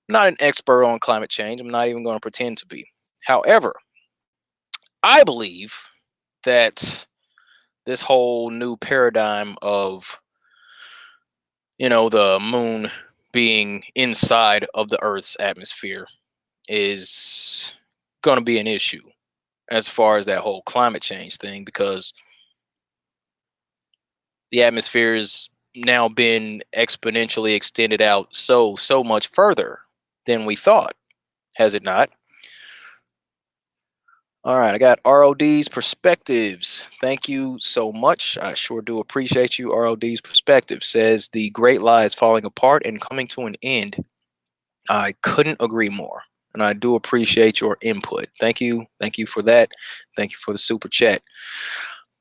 I'm not an expert on climate change. I'm not even going to pretend to be. However, I believe that this whole new paradigm of the moon being inside of the Earth's atmosphere is going to be an issue as far as that whole climate change thing, because the atmosphere has now been exponentially extended out so much further than we thought, has it not? All right, I got ROD's perspectives. Thank you so much. I sure do appreciate you. ROD's perspective says the great lie is falling apart and coming to an end. I couldn't agree more. And I do appreciate your input. Thank you. Thank you for that. Thank you for the super chat.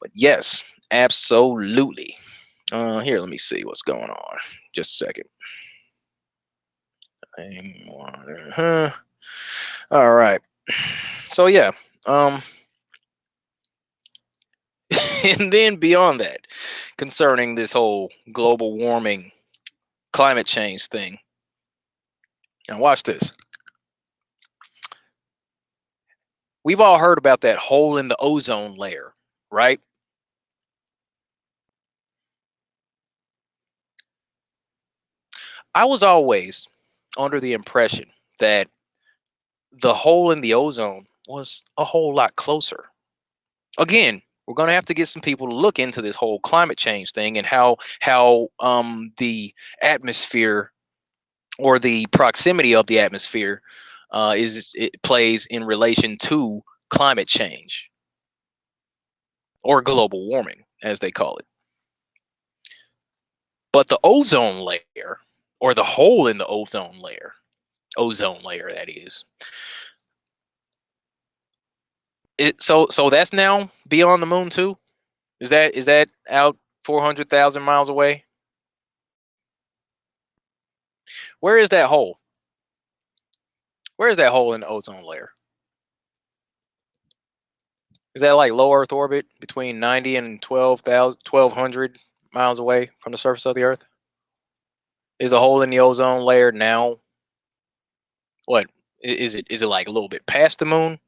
But yes, absolutely. Here, let me see what's going on. Just a second. All right. So yeah. And then beyond that, concerning this whole global warming, climate change thing. Now watch this. We've all heard about that hole in the ozone layer, right? I was always under the impression that the hole in the ozone was a whole lot closer. Again, we're going to have to get some people to look into this whole climate change thing and how the atmosphere, or the proximity of the atmosphere, it plays in relation to climate change, or global warming, as they call it. But the ozone layer, or the hole in the ozone layer, that is, so that's now beyond the moon too. Is that out 400,000 miles away? Where is that hole? Where is that hole in the ozone layer? Is that like low Earth orbit, between 90 and 1,200 miles away from the surface of the Earth? Is a hole in the ozone layer now? What is it? Is it like a little bit past the moon?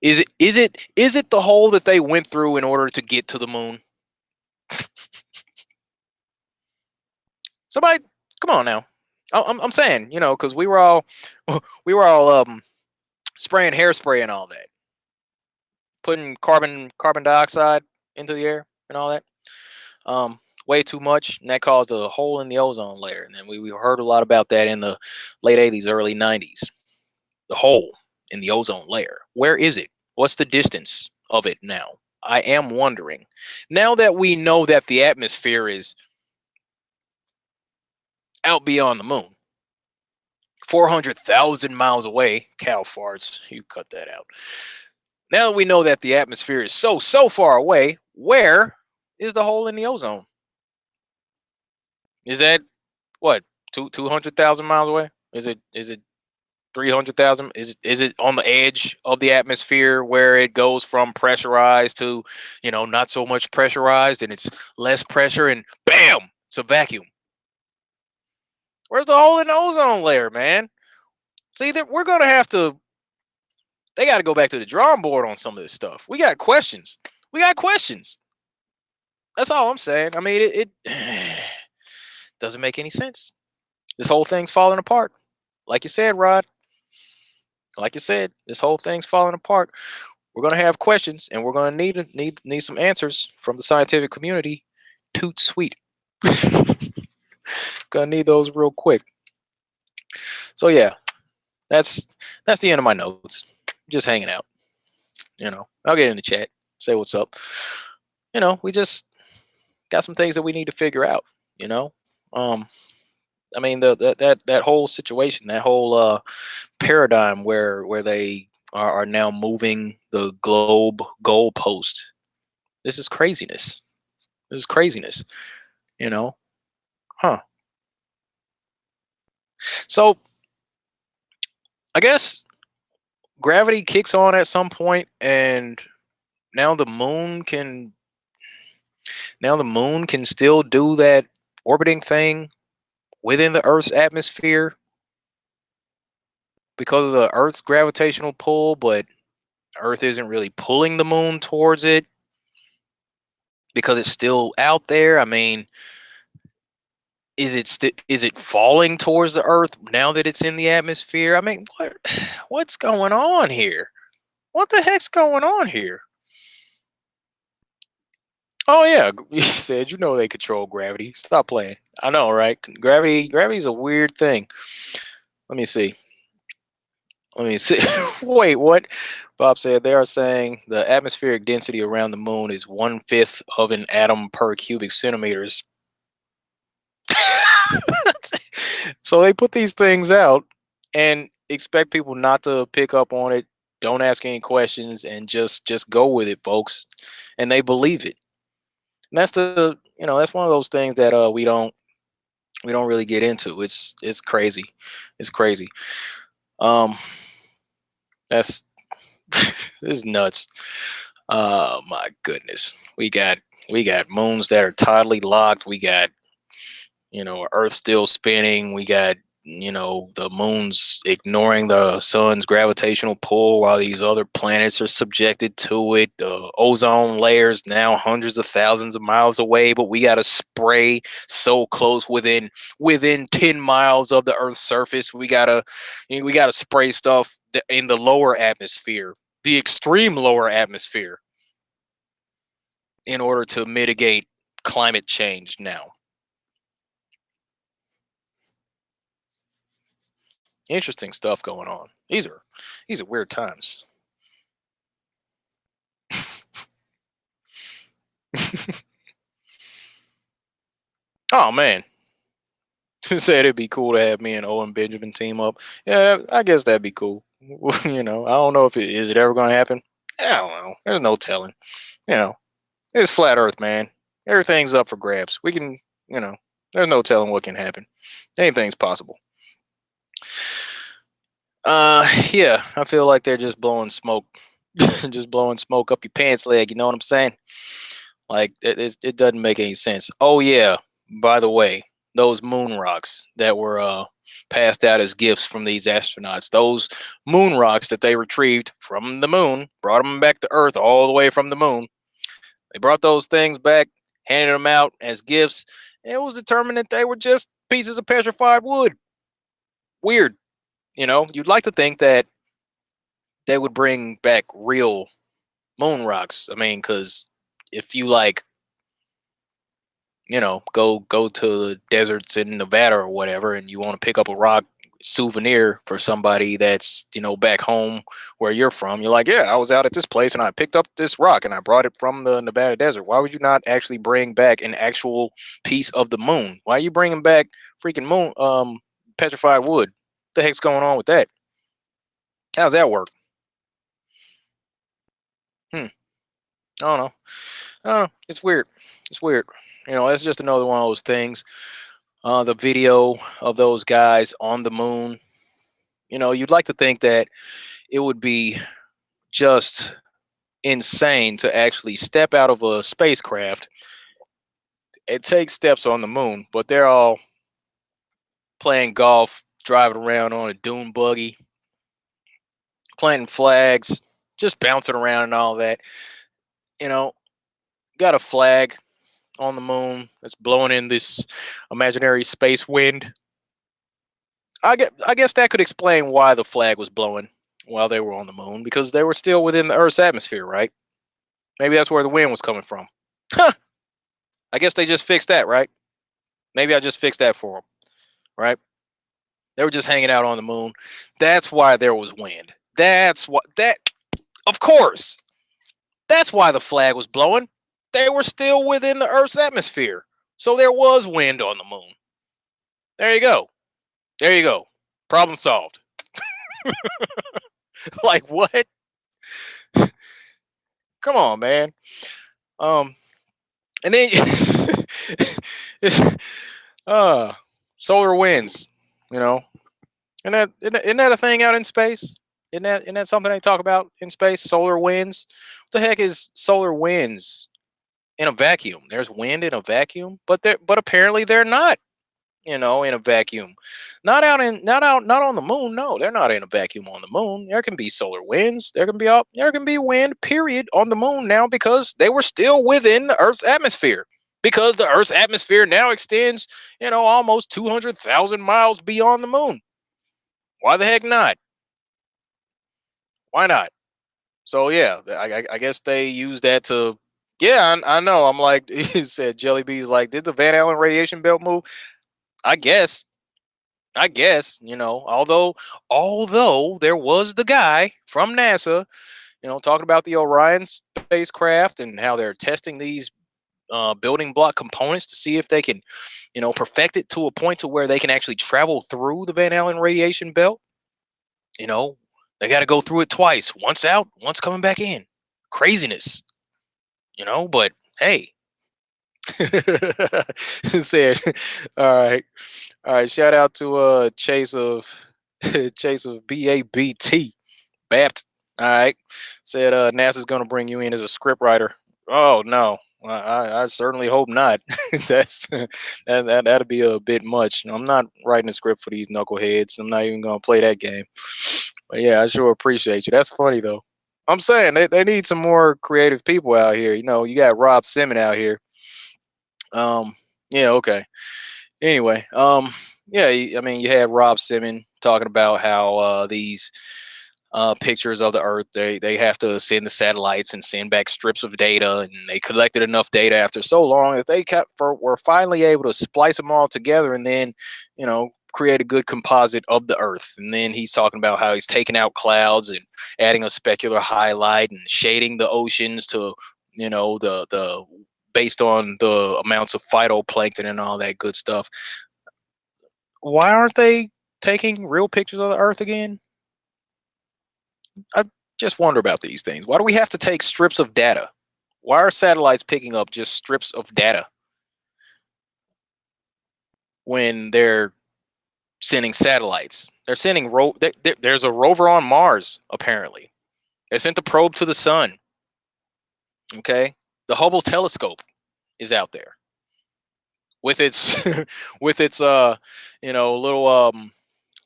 Is it the hole that they went through in order to get to the moon? Somebody, come on now. I'm saying, because we were all we were all spraying hairspray and all that, putting carbon dioxide into the air and all that. Way too much, and that caused a hole in the ozone layer. And then we heard a lot about that in the late 80s, early 90s. The hole in the ozone layer. Where is it? What's the distance of it now? I am wondering. Now that we know that the atmosphere is out beyond the moon, 400,000 miles away, cow farts, you cut that out. Now that we know that the atmosphere is so far away, where is the hole in the ozone? Is that what, 200,000 miles away? Is it 300,000? Is it on the edge of the atmosphere where it goes from pressurized to, not so much pressurized, and it's less pressure, and bam, it's a vacuum? Where's the hole in the ozone layer, man? See, that we're gonna have to. They got to go back to the drawing board on some of this stuff. We got questions. We got questions. That's all I'm saying. I mean, it doesn't make any sense. This whole thing's falling apart. Like you said, Rod. Like you said, this whole thing's falling apart. We're gonna have questions, and we're gonna need some answers from the scientific community. Toot sweet. Gonna need those real quick. So yeah, that's the end of my notes. Just hanging out. I'll get in the chat, say what's up. We just got some things that we need to figure out. I mean, that whole situation, that whole paradigm where they are now moving the globe goalpost. This is craziness. This is craziness. Huh? So I guess gravity kicks on at some point, and now the moon can still do that orbiting thing within the Earth's atmosphere because of the Earth's gravitational pull, but Earth isn't really pulling the moon towards it because it's still out there. I mean, is it falling towards the Earth now that it's in the atmosphere? I mean, what's going on here? What the heck's going on here? Oh yeah, you said they control gravity. Stop playing. I know, right? Gravity's a weird thing. Let me see. Wait, what? Bob said they are saying the atmospheric density around the moon is 1/5 of an atom per cubic centimeters. So they put these things out and expect people not to pick up on it. Don't ask any questions and just go with it, folks. And they believe it. And that's one of those things that we don't really get into. It's crazy. It's crazy. Um, that's this is nuts. My goodness. We got moons that are tidally locked. We got Earth still spinning. We got the moon's ignoring the sun's gravitational pull while these other planets are subjected to it. The ozone layers now hundreds of thousands of miles away, but we got to spray so close within 10 miles of the Earth's surface. We gotta spray stuff in the lower atmosphere, the extreme lower atmosphere, in order to mitigate climate change now. Interesting stuff going on. These are weird times. Oh man, said it'd be cool to have me and Owen Benjamin team up. Yeah, I guess that'd be cool. I don't know if is it ever gonna happen. I don't know. There's no telling. You know, it's flat Earth, man. Everything's up for grabs. We can, there's no telling what can happen. Anything's possible. Yeah, I feel like they're just blowing smoke, just blowing smoke up your pants leg. You know what I'm saying? Like it doesn't make any sense. Oh yeah, by the way, those moon rocks that were passed out as gifts from these astronauts, those moon rocks that they retrieved from the moon, brought them back to Earth all the way from the moon. They brought those things back. handed them out as gifts. And it was determined that they were just pieces of petrified wood. Weird. You'd like to think that they would bring back real moon rocks. I mean, because if you like, go to the deserts in Nevada or whatever, and you want to pick up a rock souvenir for somebody that's back home where you're from, you're like, yeah, I was out at this place and I picked up this rock and I brought it from the Nevada desert. Why would you not actually bring back an actual piece of the moon? Why are you bringing back freaking moon petrified wood? What the heck's going on with that? How's that work? I don't know. I don't know. It's weird. It's weird. That's just another one of those things. The video of those guys on the moon. You'd like to think that it would be just insane to actually step out of a spacecraft and take steps on the moon, but they're all playing golf, driving around on a dune buggy, planting flags, just bouncing around and all that. You know, got a flag on the moon that's blowing in this imaginary space wind. I guess that could explain why the flag was blowing while they were on the moon, because they were still within the Earth's atmosphere, right? Maybe that's where the wind was coming from. Huh. I guess they just fixed that, right? Maybe I just fixed that for them, right? They were just hanging out on the moon. That's why there was wind. Of course. That's why the flag was blowing. They were still within the Earth's atmosphere. So there was wind on the moon. There you go. There you go. Problem solved. Like what? Come on, man. And then it's, solar winds, you know. Isn't that a thing out in space? Isn't that something they talk about in space? Solar winds. What the heck is solar winds in a vacuum? There's wind in a vacuum, but apparently they're not. In a vacuum, not on the moon. No, they're not in a vacuum on the moon. There can be solar winds. There can be wind. Period on the moon now, because they were still within the Earth's atmosphere. Because the Earth's atmosphere now extends, almost 200,000 miles beyond the moon. Why the heck not? Why not? So yeah, I guess they use that to. Yeah, I know. I'm like, he said, Jelly Bees, like, did the Van Allen radiation belt move? I guess. Although there was the guy from NASA, talking about the Orion spacecraft and how they're testing these building block components to see if they can, perfect it to a point to where they can actually travel through the Van Allen radiation belt. You know, they got to go through it twice. Once out, once coming back in. Craziness. But hey, said, all right, all right. Shout out to Chase of Chase of BABT Bapt. All right, said NASA's gonna bring you in as a script writer. Oh no, I certainly hope not. That'd be a bit much. I'm not writing a script for these knuckleheads. I'm not even gonna play that game. But yeah, I sure appreciate you. That's funny though. I'm saying they need some more creative people out here. You got Rob Simon out here. Um, yeah, okay. Anyway, yeah, I mean, you had Rob Simon talking about how these pictures of the Earth, they have to send the satellites and send back strips of data, and they collected enough data after so long that were finally able to splice them all together, and then create a good composite of the Earth. And then he's talking about how he's taking out clouds and adding a specular highlight and shading the oceans to the based on the amounts of phytoplankton and all that good stuff. Why aren't they taking real pictures of the Earth again? I just wonder about these things. Why do we have to take strips of data? Why are satellites picking up just strips of data when they're sending satellites? They're sending there's a rover on Mars, apparently. They sent the probe to the sun. Okay, the Hubble telescope is out there with its with its little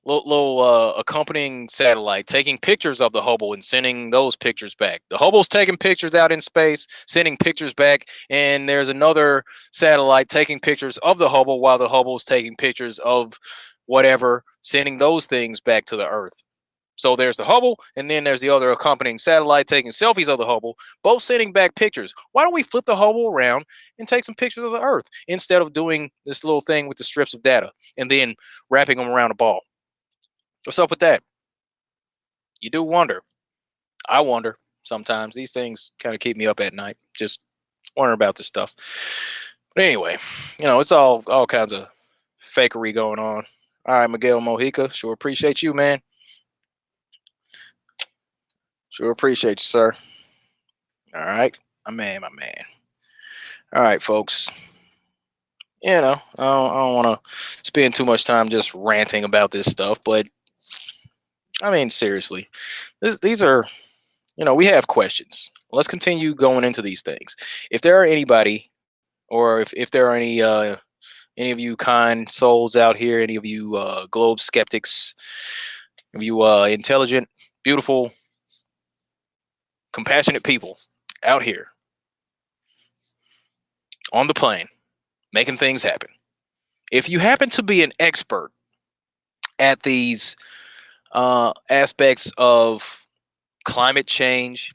little accompanying satellite taking pictures of the Hubble and sending those pictures back. The Hubble's taking pictures out in space, sending pictures back, and there's another satellite taking pictures of the Hubble while the Hubble's taking pictures of whatever, sending those things back to the Earth. So there's the Hubble, and then there's the other accompanying satellite taking selfies of the Hubble, both sending back pictures. Why don't we flip the Hubble around and take some pictures of the Earth instead of doing this little thing with the strips of data and then wrapping them around a ball? What's up with that? You do wonder. I wonder sometimes. These things kind of keep me up at night, just wondering about this stuff. But anyway, it's all kinds of fakery going on. All right, Miguel Mojica, sure appreciate you, man. Sure appreciate you, sir. All right, my man. All right, folks. I don't want to spend too much time just ranting about this stuff, but I mean, seriously, these are, we have questions. Let's continue going into these things. If there are anybody, or if there are any of you kind souls out here, any of you globe skeptics, of you intelligent, beautiful, compassionate people out here on the plane making things happen. If you happen to be an expert at these aspects of climate change,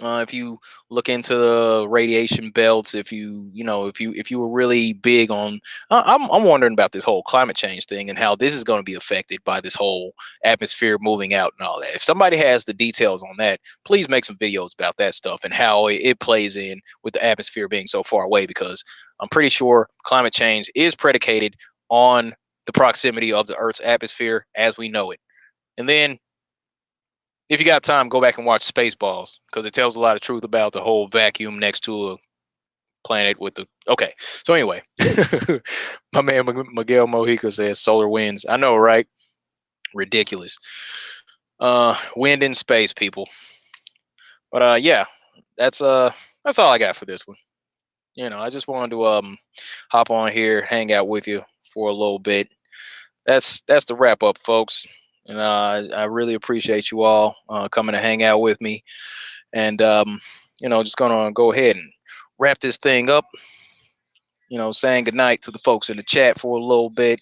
if you look into the radiation belts, if you were really big on, I'm wondering about this whole climate change thing and how this is going to be affected by this whole atmosphere moving out and all that. If somebody has the details on that, please make some videos about that stuff and how it plays in with the atmosphere being so far away, because I'm pretty sure climate change is predicated on the proximity of the Earth's atmosphere as we know it. And then if you got time, go back and watch Spaceballs, because it tells a lot of truth about the whole vacuum next to a planet with the. Okay, so anyway, my man Miguel Mojica says solar winds. I know, right? Ridiculous. Wind in space, people. But yeah, that's all I got for this one. I just wanted to hop on here, hang out with you for a little bit. That's the wrap up, folks. And I really appreciate you all coming to hang out with me. And, just going to go ahead and wrap this thing up, saying goodnight to the folks in the chat for a little bit.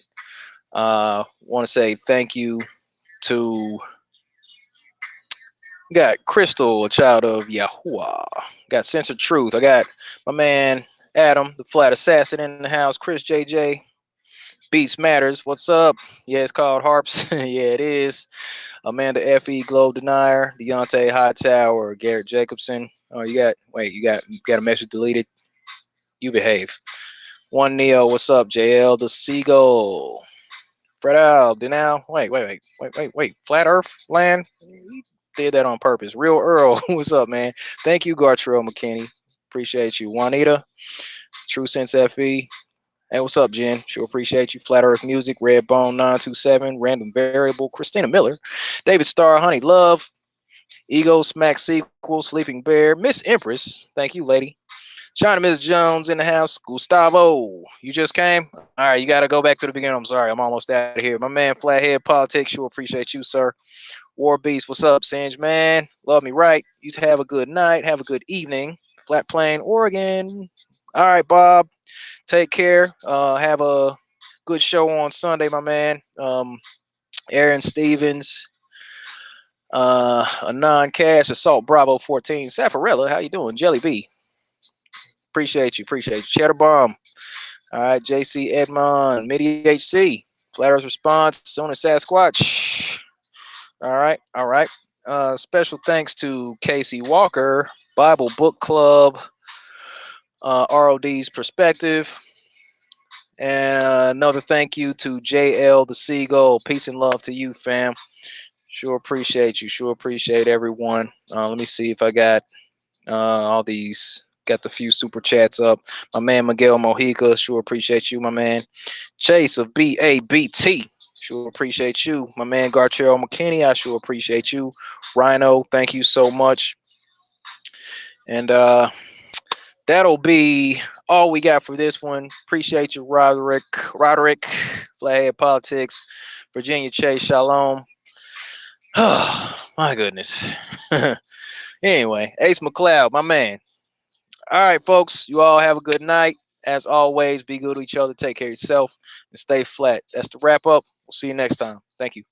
Want to say thank you to, got Crystal, a child of Yahuwah. Got Censored Truth. I got my man Adam, the Flat Assassin, in the house. Chris JJ. Beats Matters. What's up? Yeah, it's called Harps. Yeah, it is. Amanda F.E. Globe Denier. Deontay Hightower. Garrett Jacobson. Oh, you got a message deleted. You behave. One Neo. What's up? JL the Seagull. Fred Al. Denal. Wait. Flat Earth Land. You did that on purpose. Real Earl. What's up, man? Thank you, Gartrell McKinney. Appreciate you. Juanita. True Sense FE. Hey, what's up, Jen? Sure appreciate you. Flat Earth Music, Redbone 927, Random Variable, Christina Miller, David Starr, Honey Love, Ego Smack Sequel, Sleeping Bear, Miss Empress. Thank you, lady. China Miss Jones in the house. Gustavo, you just came? All right, you got to go back to the beginning. I'm sorry, I'm almost out of here. My man, Flathead Politics, sure appreciate you, sir. War Beast, what's up, Singe, man? Love me right. You have a good night. Have a good evening. Flat Plain, Oregon. All right, Bob. Take care. Have a good show on Sunday, my man. Aaron Stevens, a non-cash Assault Bravo 14. Safarella, how you doing? Jelly B. Appreciate you. Cheddar Bomb. All right, JC Edmond, Midi HC. Flat Earth Response, Sona Sasquatch. All right. Special thanks to Casey Walker, Bible Book Club, ROD's Perspective. And another thank you to JL the Seagull. Peace and love to you, fam. Sure appreciate you. Sure appreciate everyone. Let me see if I got all these. Got the few super chats up. My man Miguel Mojica. Sure appreciate you, my man. Chase of BABT. Sure appreciate you. My man Gartrell McKinney. I sure appreciate you. Rhino, thank you so much. And that'll be all we got for this one. Appreciate you, Roderick. Flathead Politics, Virginia Chase, Shalom. Oh, my goodness. Anyway, Ace McLeod, my man. All right, folks. You all have a good night. As always, be good to each other. Take care of yourself and stay flat. That's the wrap up. We'll see you next time. Thank you.